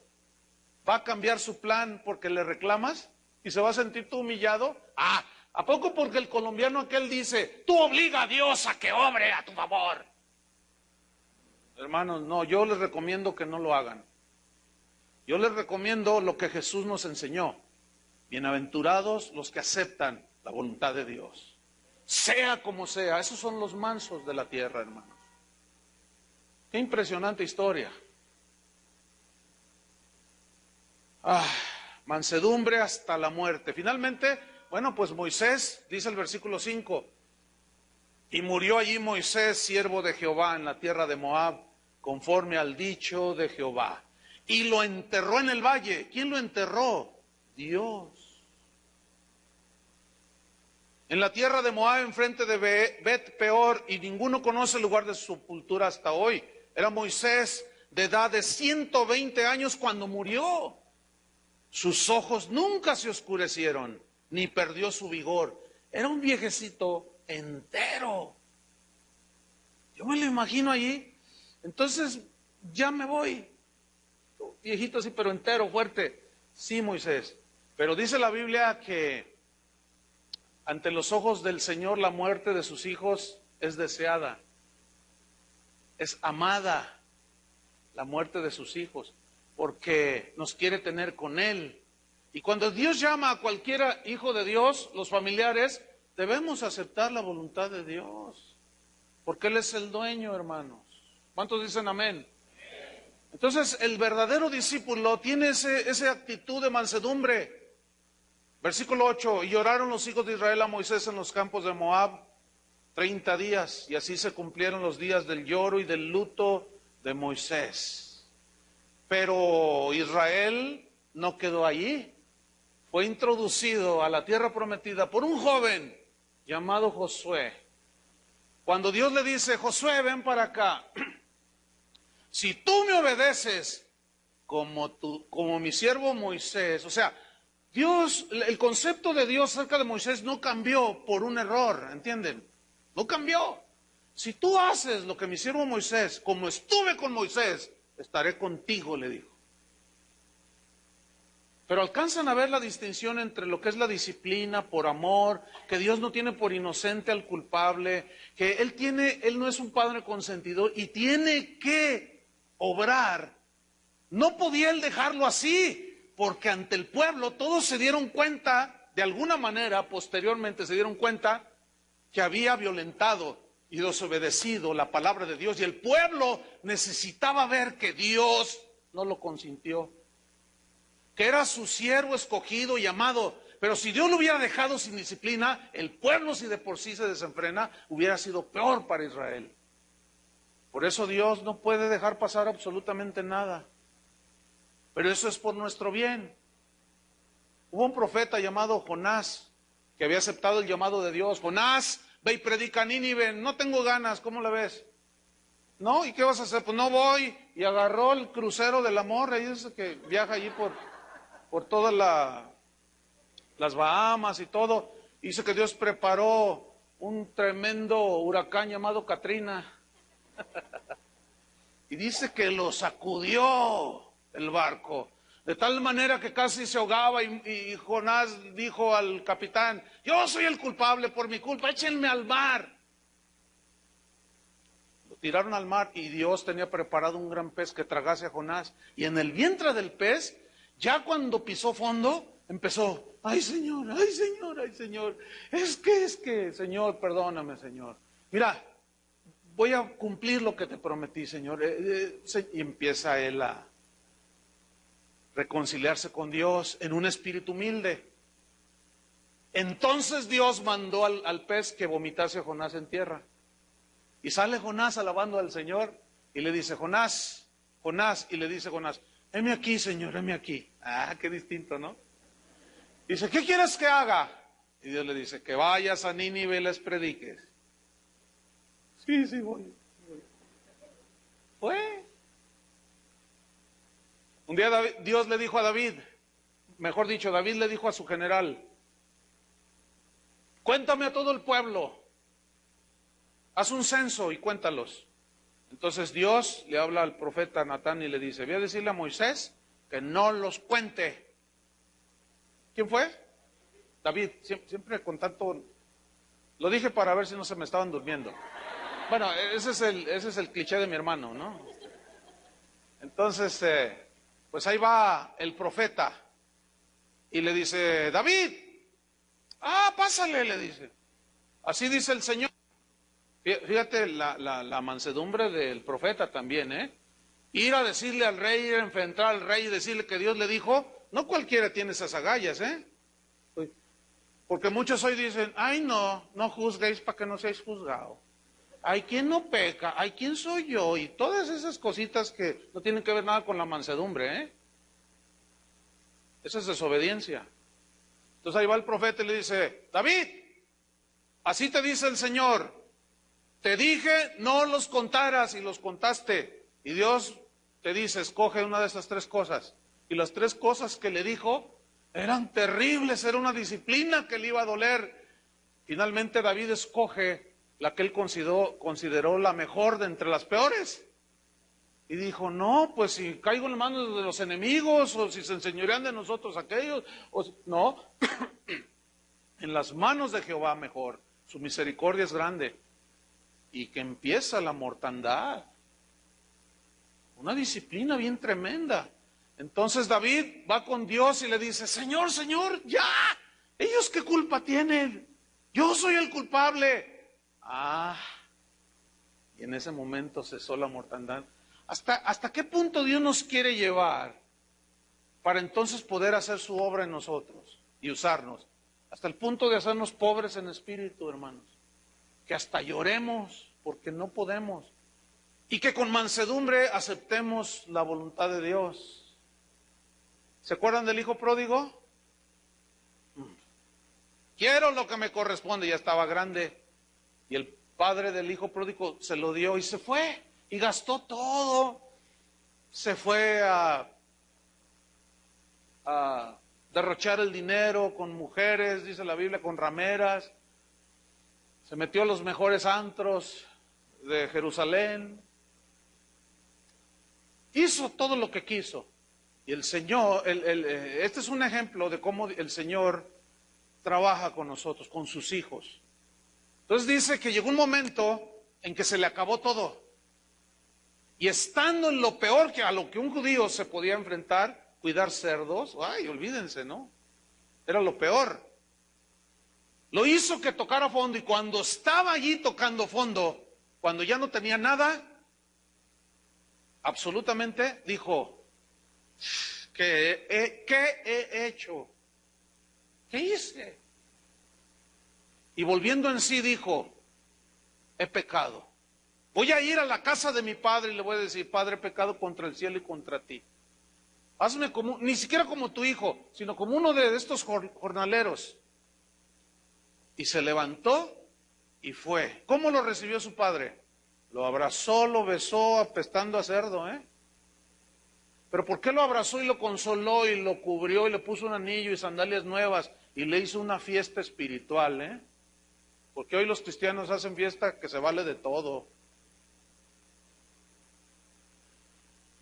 va a cambiar su plan porque le reclamas y se va a sentir tú humillado? Ah, ¿a poco porque el colombiano aquel dice: tú obliga a Dios a que obre a tu favor? Hermanos, no, yo les recomiendo que no lo hagan. Yo les recomiendo lo que Jesús nos enseñó: bienaventurados los que aceptan la voluntad de Dios, sea como sea. Esos son los mansos de la tierra, hermanos. Qué impresionante historia. mansedumbre hasta la muerte. Finalmente, bueno, pues Moisés, dice el versículo 5, y murió allí Moisés, siervo de Jehová, en la tierra de Moab, conforme al dicho de Jehová. Y lo enterró en el valle. ¿Quién lo enterró? Dios. En la tierra de Moab, enfrente de Bet Peor, y ninguno conoce el lugar de su sepultura hasta hoy. Era Moisés de edad de 120 años cuando murió. Sus ojos nunca se oscurecieron, ni perdió su vigor. Era un viejecito entero. Yo me lo imagino allí. Entonces, ya me voy. Viejito sí, pero entero, fuerte. Sí, Moisés. Pero dice la Biblia que ante los ojos del Señor la muerte de sus hijos es deseada, es amada la muerte de sus hijos, porque nos quiere tener con Él. Y cuando Dios llama a cualquier hijo de Dios, los familiares, debemos aceptar la voluntad de Dios, porque Él es el dueño, hermanos. ¿Cuántos dicen amén? Entonces, el verdadero discípulo tiene esa actitud de mansedumbre. Versículo 8, y lloraron los hijos de Israel a Moisés en los campos de Moab 30 días, y así se cumplieron los días del lloro y del luto de Moisés. Pero Israel no quedó allí, fue introducido a la tierra prometida por un joven llamado Josué. Cuando Dios le dice, Josué, ven para acá, si tú me obedeces como mi siervo Moisés, o sea, Dios, el concepto de Dios acerca de Moisés no cambió por un error, ¿entienden? No cambió. Si tú haces lo que mi siervo Moisés, como estuve con Moisés, estaré contigo, le dijo. Pero alcanzan a ver la distinción entre lo que es la disciplina por amor, que Dios no tiene por inocente al culpable, que Él no es un padre consentidor y tiene que obrar. No podía Él dejarlo así, porque ante el pueblo todos se dieron cuenta, de alguna manera, posteriormente se dieron cuenta que había violentado y desobedecido la palabra de Dios, y el pueblo necesitaba ver que Dios no lo consintió, que era su siervo escogido y amado. Pero si Dios lo hubiera dejado sin disciplina, el pueblo, si de por sí se desenfrena, hubiera sido peor para Israel. Por eso Dios no puede dejar pasar absolutamente nada. Pero eso es por nuestro bien. Hubo un profeta llamado Jonás, que había aceptado el llamado de Dios. Jonás, ve y predica a Nínive. No tengo ganas, ¿cómo la ves? ¿No? ¿Y qué vas a hacer? Pues no voy. Y agarró el crucero del amor, ahí es que viaja allí por todas las Bahamas y todo. Dice que Dios preparó un tremendo huracán llamado Katrina. Y dice que lo sacudió el barco, de tal manera que casi se ahogaba, y Jonás dijo al capitán, yo soy el culpable, por mi culpa, échenme al mar. Lo tiraron al mar y Dios tenía preparado un gran pez que tragase a Jonás, y en el vientre del pez, ya cuando pisó fondo, empezó, ay Señor, ay Señor, ay Señor, es que, Señor, perdóname, Señor. Mira, voy a cumplir lo que te prometí, Señor. Y empieza él a reconciliarse con Dios en un espíritu humilde. Entonces Dios mandó al pez que vomitase a Jonás en tierra. Y sale Jonás alabando al Señor y le dice, Jonás, Jonás, y le dice Jonás, heme aquí, Señor, heme aquí. Ah, qué distinto, ¿no? Dice, ¿qué quieres que haga? Y Dios le dice, que vayas a Nínive y les prediques. Sí, voy. Fue. Un día Dios le dijo a David, mejor dicho, David le dijo a su general, cuéntame a todo el pueblo, haz un censo y cuéntalos. Entonces Dios le habla al profeta Natán y le dice, voy a decirle a Moisés que no los cuente. ¿Quién fue? David, siempre con tanto, lo dije para ver si no se me estaban durmiendo. Bueno, ese es el cliché de mi hermano, ¿no? Entonces, pues ahí va el profeta y le dice, David, pásale, le dice. Así dice el Señor. Fíjate la mansedumbre del profeta también, ¿eh? Ir a decirle al rey, ir a enfrentar al rey y decirle que Dios le dijo, no cualquiera tiene esas agallas, porque muchos hoy dicen, ay no juzguéis para que no seáis juzgados. Ay, ¿quién no peca? Ay, ¿quién soy yo? Y todas esas cositas que no tienen que ver nada con la mansedumbre, Esa es desobediencia. Entonces ahí va el profeta y le dice, David, así te dice el Señor, te dije no los contaras y los contaste. Y Dios te dice, escoge una de estas tres cosas. Y las tres cosas que le dijo eran terribles, era una disciplina que le iba a doler. Finalmente David escoge la que él consideró la mejor de entre las peores. Y dijo, no, pues si caigo en las manos de los enemigos, o si se enseñorean de nosotros aquellos, no, en las manos de Jehová mejor, su misericordia es grande. Y que empieza la mortandad, una disciplina bien tremenda. Entonces David va con Dios y le dice, Señor, ya, ¿ellos qué culpa tienen? Yo soy el culpable. Y en ese momento cesó la mortandad. ¿Hasta qué punto Dios nos quiere llevar para entonces poder hacer su obra en nosotros y usarnos? Hasta el punto de hacernos pobres en espíritu, hermanos. Que hasta lloremos porque no podemos. Y que con mansedumbre aceptemos la voluntad de Dios. ¿Se acuerdan del hijo pródigo? Quiero lo que me corresponde, ya estaba grande. Y el padre del hijo pródigo se lo dio y se fue. Y gastó todo. Se fue a derrochar el dinero con mujeres, dice la Biblia, con rameras. Se metió a los mejores antros de Jerusalén. Hizo todo lo que quiso. Y el Señor, este es un ejemplo de cómo el Señor trabaja con nosotros, con sus hijos. Entonces dice que llegó un momento en que se le acabó todo. Y estando en lo peor que a lo que un judío se podía enfrentar, cuidar cerdos, ay, olvídense, ¿no? Era lo peor. Lo hizo que tocara fondo, y cuando estaba allí tocando fondo, cuando ya no tenía nada, absolutamente dijo, ¿qué he hecho? ¿Qué hice? Y volviendo en sí dijo, he pecado. Voy a ir a la casa de mi padre y le voy a decir, Padre, he pecado contra el cielo y contra ti. Hazme como, ni siquiera como tu hijo, sino como uno de estos jornaleros. Y se levantó y fue. ¿Cómo lo recibió su padre? Lo abrazó, lo besó, apestando a cerdo, Pero ¿por qué lo abrazó y lo consoló y lo cubrió y le puso un anillo y sandalias nuevas y le hizo una fiesta espiritual, Porque hoy los cristianos hacen fiesta que se vale de todo.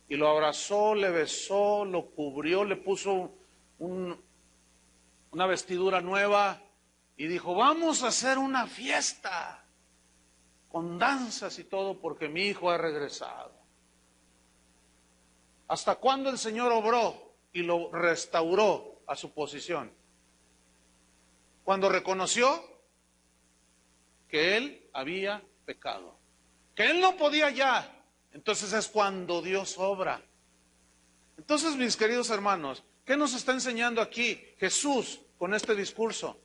Y lo abrazó, le besó, lo cubrió, le puso una vestidura nueva y dijo, vamos a hacer una fiesta con danzas y todo porque mi hijo ha regresado. ¿Hasta cuándo el Señor obró y lo restauró a su posición? Cuando reconoció que él había pecado, que él no podía ya. Entonces es cuando Dios obra. Entonces, mis queridos hermanos, ¿qué nos está enseñando aquí Jesús con este discurso?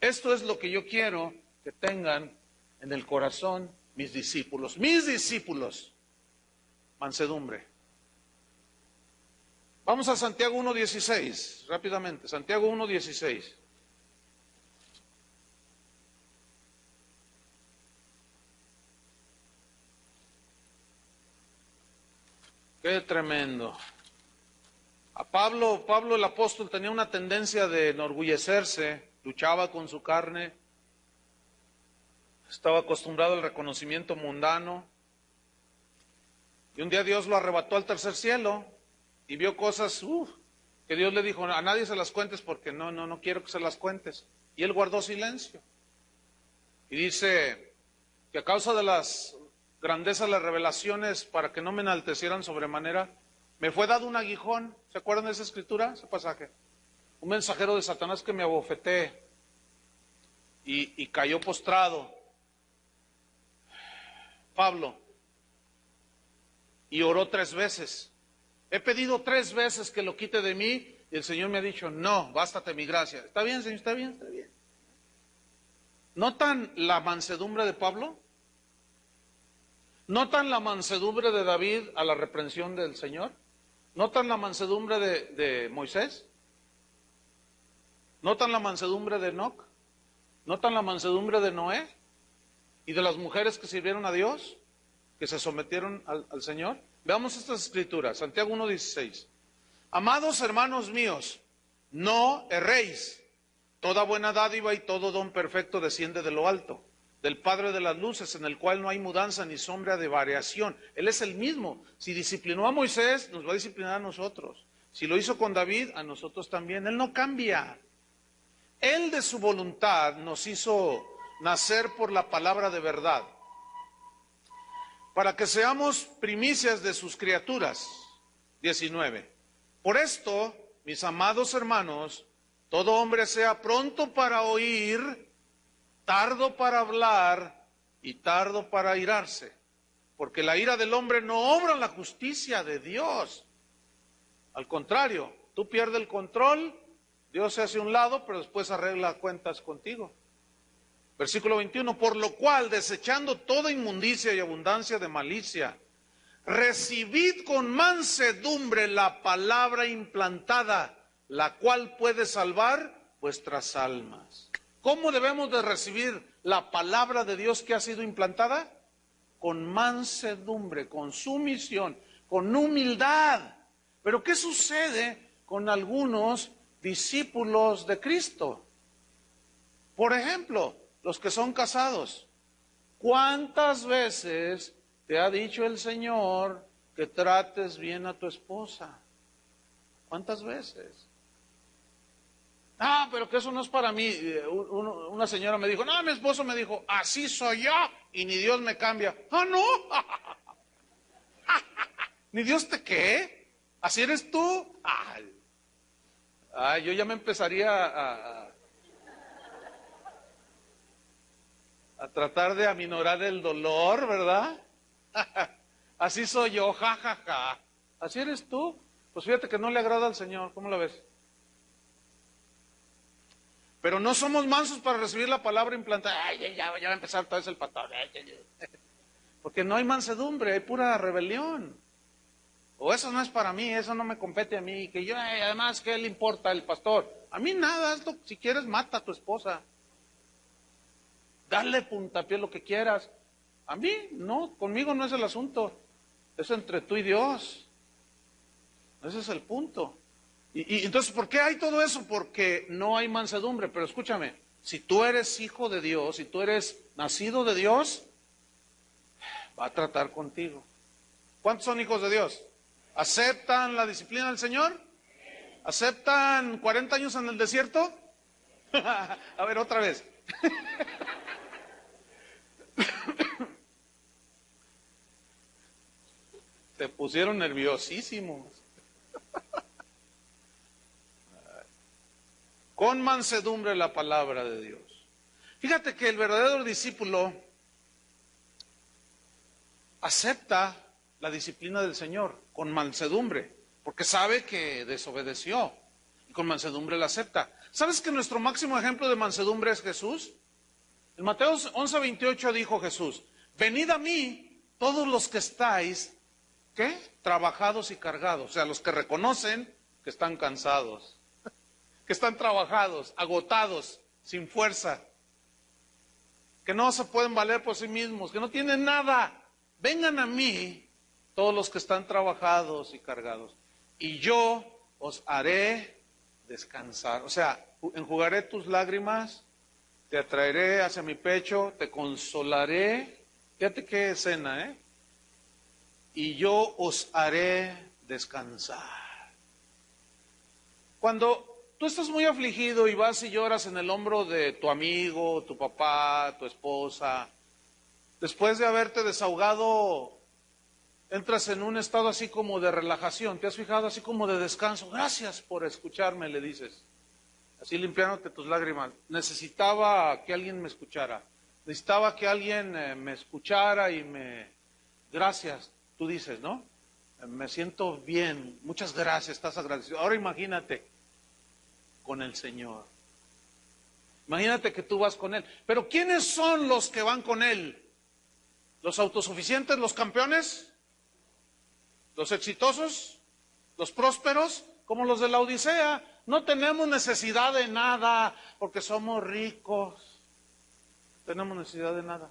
Esto es lo que yo quiero que tengan en el corazón mis discípulos, mansedumbre. Vamos a Santiago 1:16, rápidamente, Santiago 1:16. Qué tremendo. A Pablo el apóstol tenía una tendencia de enorgullecerse, luchaba con su carne, estaba acostumbrado al reconocimiento mundano. Y un día Dios lo arrebató al tercer cielo y vio cosas que Dios le dijo, a nadie se las cuentes porque no quiero que se las cuentes. Y él guardó silencio. Y dice que a causa de las grandezas, las revelaciones, para que no me enaltecieran sobremanera, me fue dado un aguijón. ¿Se acuerdan de esa escritura, ese pasaje? Un mensajero de Satanás que me abofeté y cayó postrado. Pablo, y oró 3 veces. He pedido 3 veces que lo quite de mí, Y el Señor me ha dicho, no, bástate mi gracia. Está bien, Señor, está bien, está bien. ¿Notan la mansedumbre de Pablo? ¿Notan la mansedumbre de David a la reprensión del Señor? ¿Notan la mansedumbre de Moisés? ¿Notan la mansedumbre de Enoc? ¿Notan la mansedumbre de Noé? ¿Y de las mujeres que sirvieron a Dios? ¿Que se sometieron al Señor? Veamos estas escrituras, Santiago 1:16. Amados hermanos míos, no erréis. Toda buena dádiva y todo don perfecto desciende de lo alto, del Padre de las luces, en el cual no hay mudanza ni sombra de variación. Él es el mismo. Si disciplinó a Moisés, nos va a disciplinar a nosotros. Si lo hizo con David, a nosotros también. Él no cambia. Él de su voluntad nos hizo nacer por la palabra de verdad, para que seamos primicias de sus criaturas. 19. Por esto, mis amados hermanos, todo hombre sea pronto para oír, tardo para hablar y tardo para airarse, porque la ira del hombre no obra en la justicia de Dios. Al contrario, tú pierdes el control, Dios se hace a un lado, pero después arregla cuentas contigo. Versículo 21, por lo cual, desechando toda inmundicia y abundancia de malicia, recibid con mansedumbre la palabra implantada, la cual puede salvar vuestras almas. ¿Cómo debemos de recibir la palabra de Dios que ha sido implantada? Con mansedumbre, con sumisión, con humildad. Pero ¿qué sucede con algunos discípulos de Cristo? Por ejemplo, los que son casados. ¿Cuántas veces te ha dicho el Señor que trates bien a tu esposa? ¿Cuántas veces? Ah, pero que eso no es para mí. Una señora me dijo, no, mi esposo me dijo, así soy yo y ni Dios me cambia. Ah, no. ¿Ni Dios te qué? ¿Así eres tú? Ay, yo ya me empezaría a tratar de aminorar el dolor, ¿verdad? Así soy yo, ja. ¿Así eres tú? Pues fíjate que no le agrada al Señor, ¿cómo lo ves? Pero no somos mansos para recibir la palabra implantada. Ay, ya va a empezar todo eso el patón. Porque no hay mansedumbre, hay pura rebelión. O eso no es para mí, eso no me compete a mí. Que yo, además, ¿qué le importa el pastor? A mí nada, hazlo, si quieres mata a tu esposa. Dale puntapié lo que quieras. A mí, no, conmigo no es el asunto. Es entre tú y Dios. Ese es el punto. Y entonces, ¿por qué hay todo eso? Porque no hay mansedumbre. Pero escúchame, si tú eres hijo de Dios, si tú eres nacido de Dios, va a tratar contigo. ¿Cuántos son hijos de Dios? ¿Aceptan la disciplina del Señor? ¿Aceptan 40 años en el desierto? A ver, otra vez. Se pusieron nerviosísimos. Con mansedumbre la palabra de Dios. Fíjate que el verdadero discípulo acepta la disciplina del Señor con mansedumbre, porque sabe que desobedeció y con mansedumbre la acepta. ¿Sabes que nuestro máximo ejemplo de mansedumbre es Jesús? En Mateo 11:28 dijo Jesús, venid a mí todos los que estáis, ¿qué? Trabajados y cargados, o sea, los que reconocen que están cansados, que están trabajados, agotados, sin fuerza, que no se pueden valer por sí mismos, que no tienen nada. Vengan a mí todos los que están trabajados y cargados, y yo os haré descansar. O sea, enjugaré tus lágrimas, te atraeré hacia mi pecho, te consolaré. Fíjate qué escena, ¿eh? Y yo os haré descansar. Cuando tú estás muy afligido y vas y lloras en el hombro de tu amigo, tu papá, tu esposa, después de haberte desahogado, entras en un estado así como de relajación, ¿te has fijado? Así como de descanso. Gracias por escucharme, le dices. Así limpiándote tus lágrimas. Necesitaba que alguien me escuchara. Necesitaba que alguien me escuchara y me... Gracias, tú dices, ¿no? Me siento bien, muchas gracias, estás agradecido. Ahora imagínate con el Señor. Imagínate que tú vas con Él. Pero ¿quiénes son los que van con Él? ¿Los autosuficientes, los campeones? ¿Los exitosos? ¿Los prósperos? Como los de la Odisea. No tenemos necesidad de nada porque somos ricos. No tenemos necesidad de nada.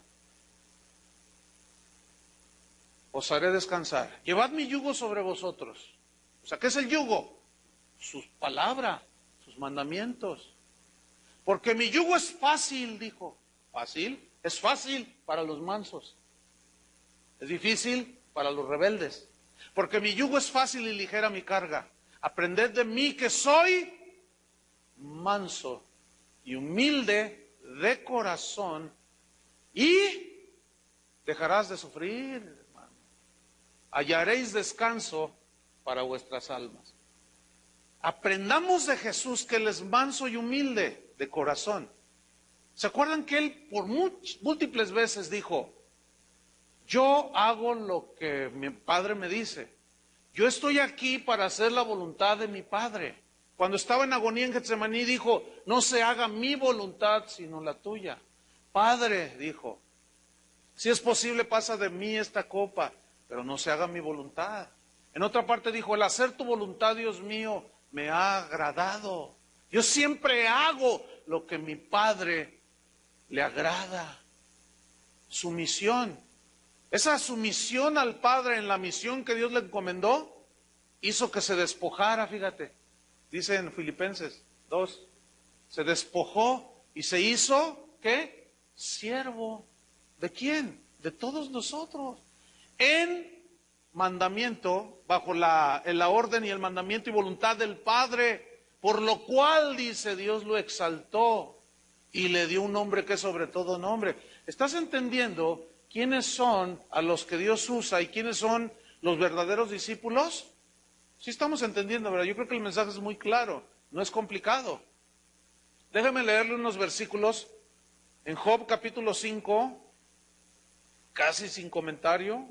Os haré descansar. Llevad mi yugo sobre vosotros. O sea, ¿qué es el yugo? Sus palabras, sus mandamientos. Porque mi yugo es fácil, dijo. ¿Fácil? Es fácil para los mansos. Es difícil para los rebeldes. Porque mi yugo es fácil y ligera mi carga. Aprended de mí que soy manso y humilde de corazón y dejarás de sufrir, hermano. Hallaréis descanso para vuestras almas. Aprendamos de Jesús que Él es manso y humilde de corazón. ¿Se acuerdan que Él por múltiples veces dijo, yo hago lo que mi Padre me dice? Yo estoy aquí para hacer la voluntad de mi Padre. Cuando estaba en agonía en Getsemaní dijo, no se haga mi voluntad sino la tuya. Padre, dijo, si es posible pasa de mí esta copa, pero no se haga mi voluntad. En otra parte dijo, el hacer tu voluntad, Dios mío, me ha agradado. Yo siempre hago lo que mi Padre le agrada. Sumisión. Esa sumisión al Padre en la misión que Dios le encomendó hizo que se despojara, fíjate. Dice en Filipenses 2, se despojó y se hizo, ¿qué? Siervo. ¿De quién? De todos nosotros. En mandamiento, bajo la orden y el mandamiento y voluntad del Padre, por lo cual, dice, Dios lo exaltó y le dio un nombre que es sobre todo nombre. ¿Estás entendiendo quiénes son a los que Dios usa y quiénes son los verdaderos discípulos? Sí estamos entendiendo, ¿verdad? Yo creo que el mensaje es muy claro, no es complicado. Déjame leerle unos versículos en Job capítulo 5, casi sin comentario,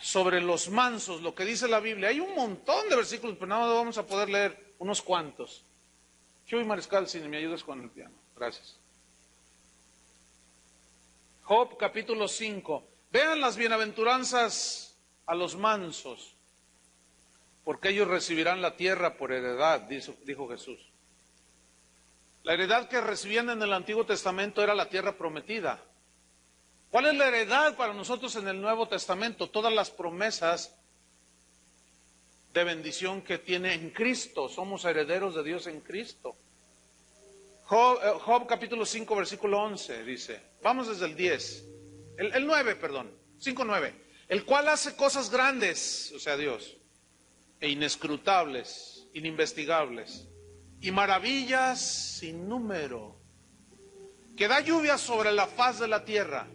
sobre los mansos, lo que dice la Biblia. Hay un montón de versículos, pero nada más vamos a poder leer unos cuantos. Chuy Mariscal, si me ayudas con el piano. Gracias. Job capítulo 5. Vean las bienaventuranzas a los mansos, porque ellos recibirán la tierra por heredad, dijo Jesús. La heredad que recibían en el Antiguo Testamento era la tierra prometida. ¿Cuál es la heredad para nosotros en el Nuevo Testamento? Todas las promesas de bendición que tiene en Cristo. Somos herederos de Dios en Cristo. Job capítulo 5, versículo 11 dice, vamos desde el 10, el 9, perdón, 5:9. El cual hace cosas grandes, o sea Dios, e inescrutables, ininvestigables, y maravillas sin número, que da lluvia sobre la faz de la tierra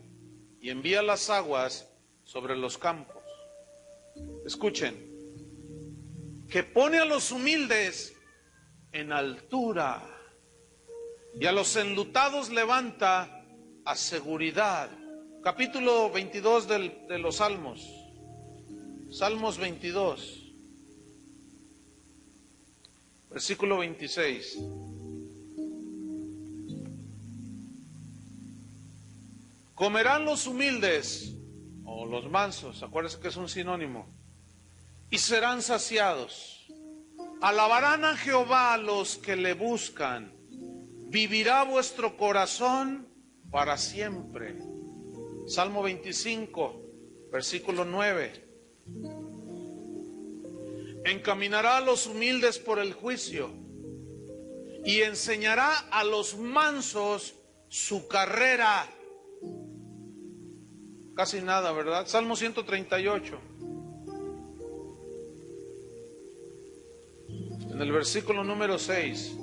y envía las aguas sobre los campos. Escuchen, que pone a los humildes en altura y a los enlutados levanta a seguridad. Capítulo 22 de los Salmos. Salmos 22. Versículo 26. Comerán los humildes, o los mansos, acuérdense que es un sinónimo, y serán saciados. Alabarán a Jehová los que le buscan. Vivirá vuestro corazón para siempre. Salmo 25, versículo 9. Encaminará a los humildes por el juicio y enseñará a los mansos su carrera. Casi nada, ¿verdad? Salmo 138. En el versículo número 6.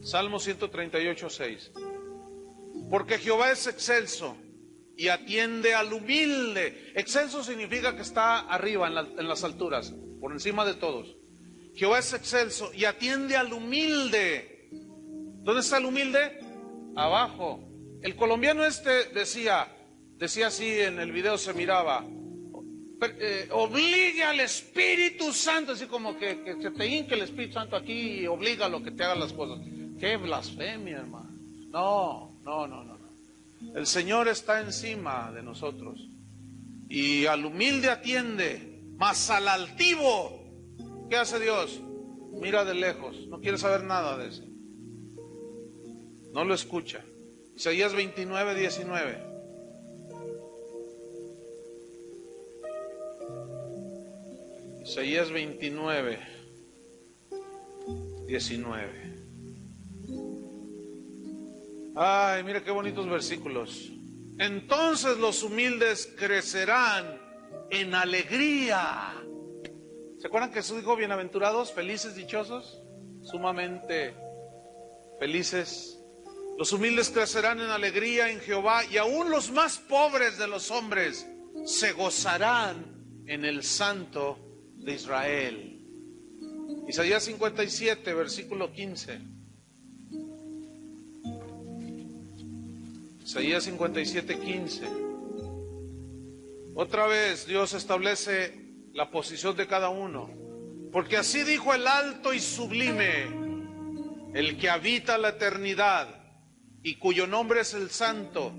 Salmo 138, 6. Porque Jehová es excelso y atiende al humilde. Excelso significa que está arriba en las alturas, por encima de todos. Jehová es excelso y atiende al humilde. ¿Dónde está el humilde? Abajo. El colombiano decía así en el video, se miraba, obligue al Espíritu Santo, así como que se te hinque el Espíritu Santo aquí y obliga a lo que te hagan las cosas. ¡Qué blasfemia, hermano! No. El Señor está encima de nosotros y al humilde atiende, mas al altivo, ¿qué hace Dios? Mira de lejos, no quiere saber nada de eso. No lo escucha. Isaías 29, 19. Isaías 29, 19. Ay, mira qué bonitos versículos. Entonces los humildes crecerán en alegría. ¿Se acuerdan que Jesús dijo bienaventurados, felices, dichosos? Sumamente felices. Los humildes crecerán en alegría en Jehová, y aún los más pobres de los hombres se gozarán en el Santo de Israel. Isaías 57, versículo 15. Isaías 57, 15. Otra vez Dios establece la posición de cada uno. Porque así dijo el alto y sublime, el que habita la eternidad y cuyo nombre es el Santo.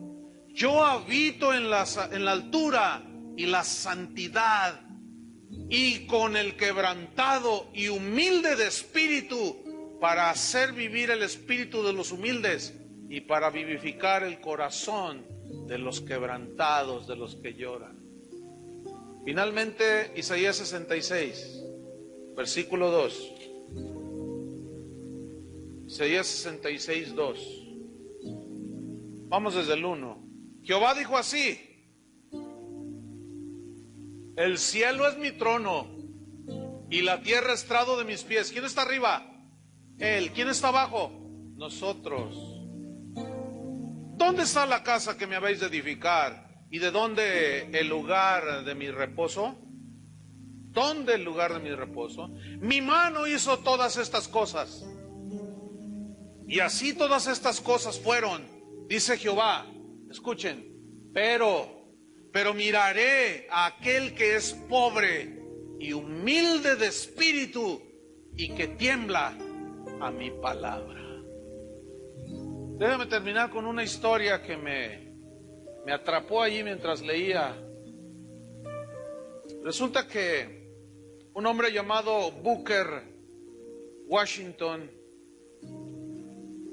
Yo habito en la altura y la santidad, y con el quebrantado y humilde de espíritu, para hacer vivir el espíritu de los humildes y para vivificar el corazón de los quebrantados, de los que lloran. Finalmente, Isaías 66, versículo 2. Isaías 66, 2. Vamos desde el 1. Jehová dijo así: el cielo es mi trono y la tierra estrado de mis pies. ¿Quién está arriba? Él. ¿Quién está abajo? Nosotros. ¿Dónde está la casa que me habéis de edificar? ¿Y de dónde el lugar de mi reposo? ¿Dónde el lugar de mi reposo? Mi mano hizo todas estas cosas. Y así todas estas cosas fueron, dice Jehová. Escuchen, pero miraré a aquel que es pobre y humilde de espíritu y que tiembla a mi palabra. Déjame terminar con una historia que me atrapó allí mientras leía. Resulta que un hombre llamado Booker Washington,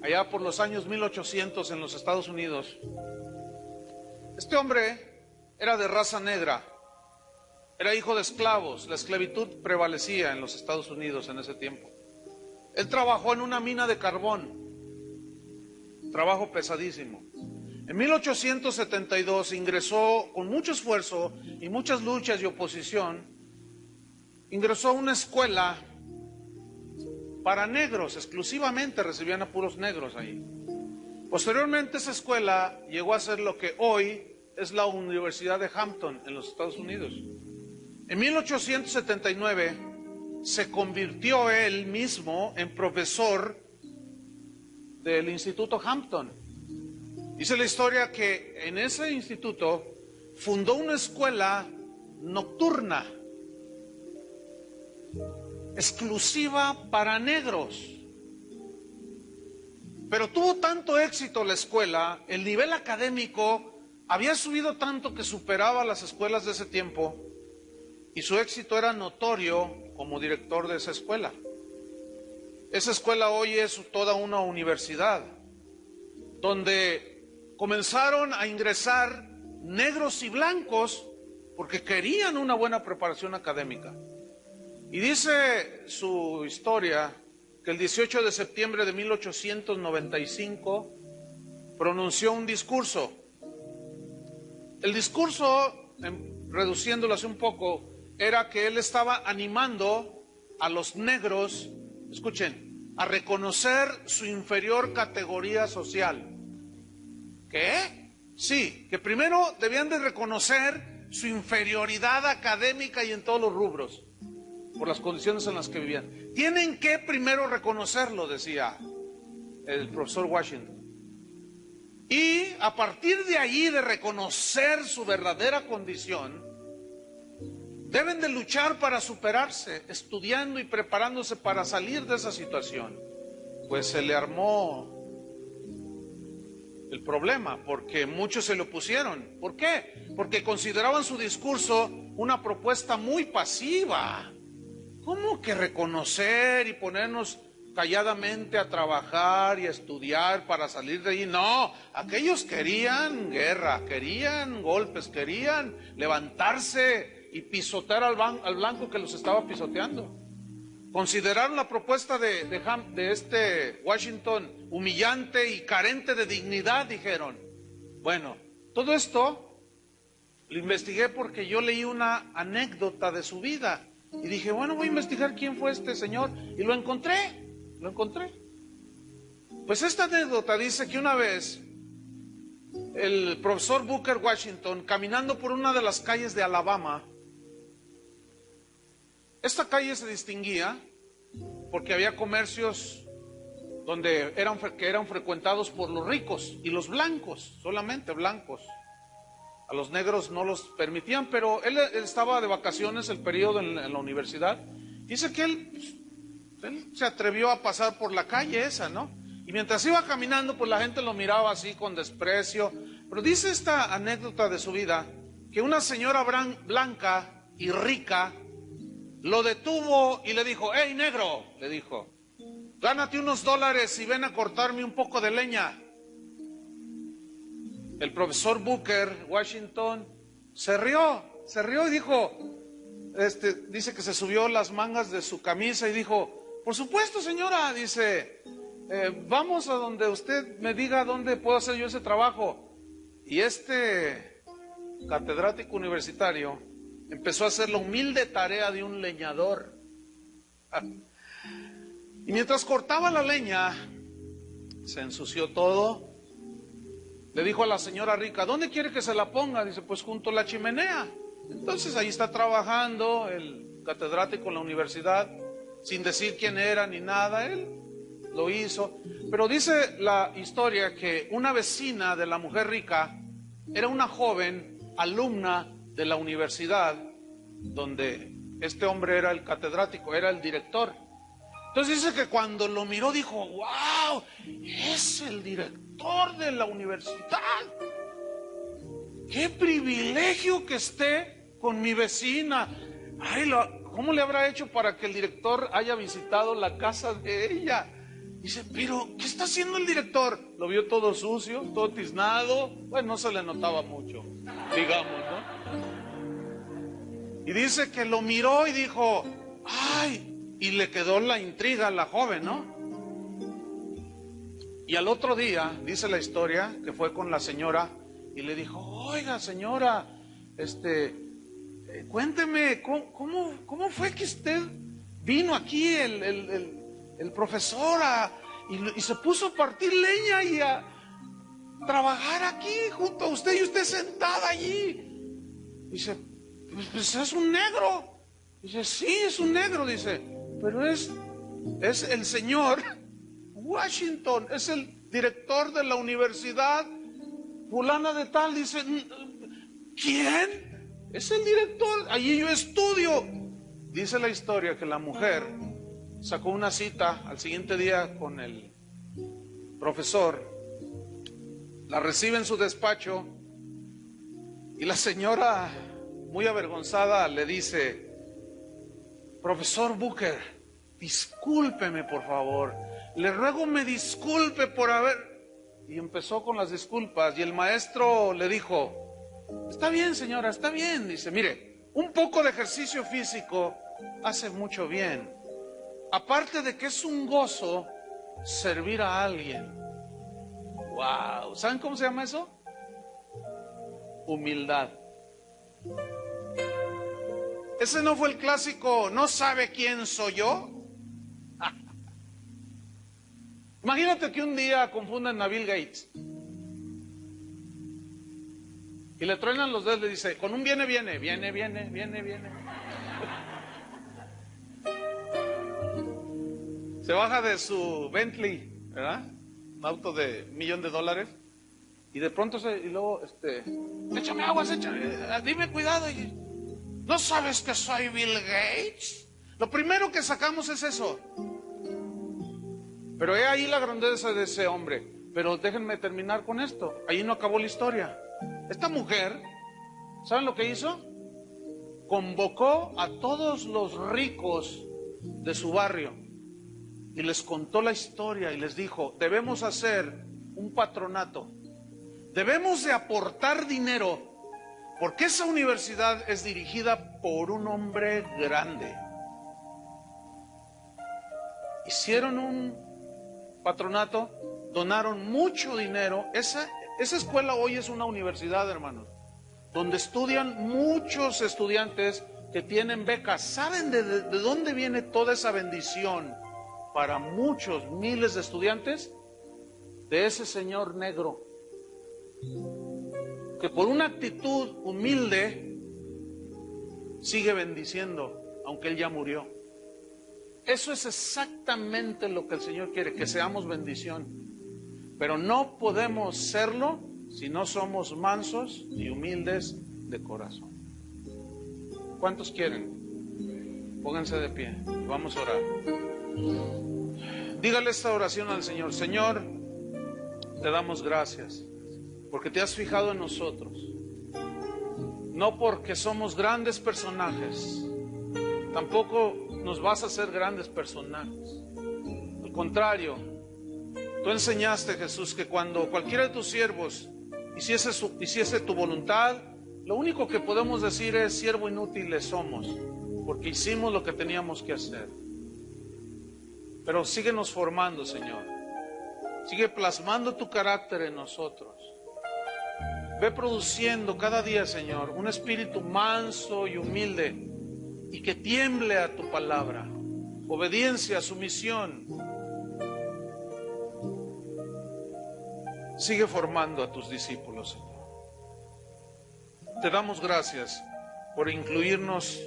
allá por los años 1800 en los Estados Unidos, este hombre era de raza negra, era hijo de esclavos. La esclavitud prevalecía en los Estados Unidos en ese tiempo. Él trabajó en una mina de carbón, trabajo pesadísimo. En 1872 ingresó con mucho esfuerzo y muchas luchas y oposición, ingresó a una escuela para negros, exclusivamente recibían a puros negros ahí. Posteriormente esa escuela llegó a ser lo que hoy es la Universidad de Hampton en los Estados Unidos. En 1879 se convirtió él mismo en profesor del Instituto Hampton. Dice la historia que en ese instituto fundó una escuela nocturna exclusiva para negros. Pero tuvo tanto éxito la escuela, el nivel académico había subido tanto que superaba las escuelas de ese tiempo, y su éxito era notorio como director de esa escuela. Esa escuela hoy es toda una universidad, donde comenzaron a ingresar negros y blancos porque querían una buena preparación académica. Y dice su historia que el 18 de septiembre de 1895 pronunció un discurso. El discurso, reduciéndolo así un poco, era que él estaba animando a los negros, escuchen, a reconocer su inferior categoría social. ¿Qué? Sí, que primero debían de reconocer su inferioridad académica y en todos los rubros, por las condiciones en las que vivían. Tienen que primero reconocerlo, decía el profesor Washington. Y a partir de ahí, de reconocer su verdadera condición, Deben de luchar para superarse, estudiando y preparándose para salir de esa situación. Pues se le armó el problema, porque muchos se le opusieron. ¿Por qué? Porque consideraban su discurso una propuesta muy pasiva. ¿Cómo que reconocer y ponernos calladamente a trabajar y a estudiar para salir de allí? No, aquellos querían guerra, querían golpes, querían levantarse y pisotear al blanco que los estaba pisoteando. Consideraron la propuesta de Washington humillante y carente de dignidad, dijeron. Bueno, todo esto lo investigué porque yo leí una anécdota de su vida y dije, bueno, voy a investigar quién fue este señor, y lo encontré. Pues esta anécdota dice que una vez el profesor Booker Washington, caminando por una de las calles de Alabama, esta calle se distinguía porque había comercios que eran frecuentados por los ricos y los blancos, solamente blancos. A los negros no los permitían, pero él estaba de vacaciones el periodo en la universidad. Dice que él se atrevió a pasar por la calle esa, ¿no? Y mientras iba caminando, pues la gente lo miraba así con desprecio. Pero dice esta anécdota de su vida, que una señora blanca y rica lo detuvo y le dijo, hey negro, le dijo, gánate unos $, y ven a cortarme un poco de leña. El profesor Booker Washington se rió y dijo, dice que se subió las mangas de su camisa y dijo, por supuesto señora, dice, vamos a donde usted me diga dónde puedo hacer yo ese trabajo. Y este catedrático universitario empezó a hacer la humilde tarea de un leñador. Y mientras cortaba la leña, se ensució todo. Le dijo a la señora rica, ¿dónde quiere que se la ponga? Dice, pues junto a la chimenea. Entonces ahí está trabajando el catedrático en la universidad, sin decir quién era ni nada, él lo hizo. Pero dice la historia que una vecina de la mujer rica era una joven alumna de la universidad donde este hombre era el catedrático, era el director. Entonces dice que cuando lo miró dijo, wow, es el director de la universidad. Qué privilegio que esté con mi vecina. Ay, ¿cómo le habrá hecho para que el director haya visitado la casa de ella? Dice, pero ¿qué está haciendo el director? Lo vio todo sucio, todo tiznado. Bueno, no se le notaba mucho, digamos, ¿no? Y dice que lo miró y dijo, ay, y le quedó la intriga a la joven, ¿no? Y al otro día, dice la historia, que fue con la señora y le dijo, oiga señora, cuénteme, ¿cómo fue que usted vino aquí, el profesor, y se puso a partir leña y a trabajar aquí junto a usted y usted sentada allí? Dice, pues es un negro. Dice, sí, es un negro, dice, pero es el señor Washington, es el director de la universidad fulana de tal. Dice, ¿quién? Es el director, allí yo estudio. Dice la historia que la mujer sacó una cita al siguiente día con el profesor, la recibe en su despacho y la señora, muy avergonzada, le dice, profesor Booker, discúlpeme por favor, le ruego me disculpe por haber... Y empezó con las disculpas y el maestro le dijo, está bien señora, está bien. Dice, mire, un poco de ejercicio físico hace mucho bien. Aparte de que es un gozo servir a alguien. Wow, ¿saben cómo se llama eso? Humildad. Ese no fue el clásico, ¿no sabe quién soy yo? Imagínate que un día confundan a Bill Gates y le truenan los dedos, le dice, con un viene. Se baja de su Bentley, ¿verdad? Un auto de $1 millón, y de pronto échame aguas, dime cuidado. Y ¿No sabes que soy Bill Gates? Lo primero que sacamos es eso. Pero he ahí la grandeza de ese hombre. Pero déjenme terminar con esto. Ahí no acabó la historia. Esta mujer, ¿saben lo que hizo? Convocó a todos los ricos de su barrio y les contó la historia y les dijo: debemos hacer un patronato, debemos de aportar dinero, porque esa universidad es dirigida por un hombre grande. Hicieron un patronato, donaron mucho dinero. Esa escuela hoy es una universidad, hermanos, donde estudian muchos estudiantes que tienen becas. ¿Saben de dónde viene toda esa bendición para muchos miles de estudiantes? De ese señor negro, que por una actitud humilde sigue bendiciendo, aunque él ya murió. Eso es exactamente lo que el Señor quiere, que seamos bendición. Pero no podemos serlo si no somos mansos y humildes de corazón. ¿Cuántos quieren? Pónganse de pie, vamos a orar. Dígale esta oración al Señor: Señor, te damos gracias porque te has fijado en nosotros, no porque somos grandes personajes, tampoco nos vas a hacer grandes personajes. Al contrario, tú enseñaste, Jesús, que cuando cualquiera de tus siervos hiciese tu voluntad, lo único que podemos decir es: siervo inútiles somos, porque hicimos lo que teníamos que hacer. Pero síguenos formando, Señor. Sigue plasmando tu carácter en nosotros. Ve produciendo cada día, Señor, un espíritu manso y humilde, y que tiemble a tu palabra, obediencia, sumisión. Sigue formando a tus discípulos, Señor. Te damos gracias por incluirnos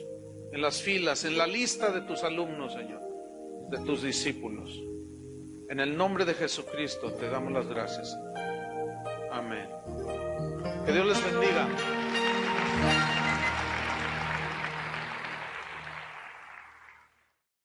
en las filas, en la lista de tus alumnos, Señor, de tus discípulos. En el nombre de Jesucristo te damos las gracias. Amén. Que Dios les bendiga.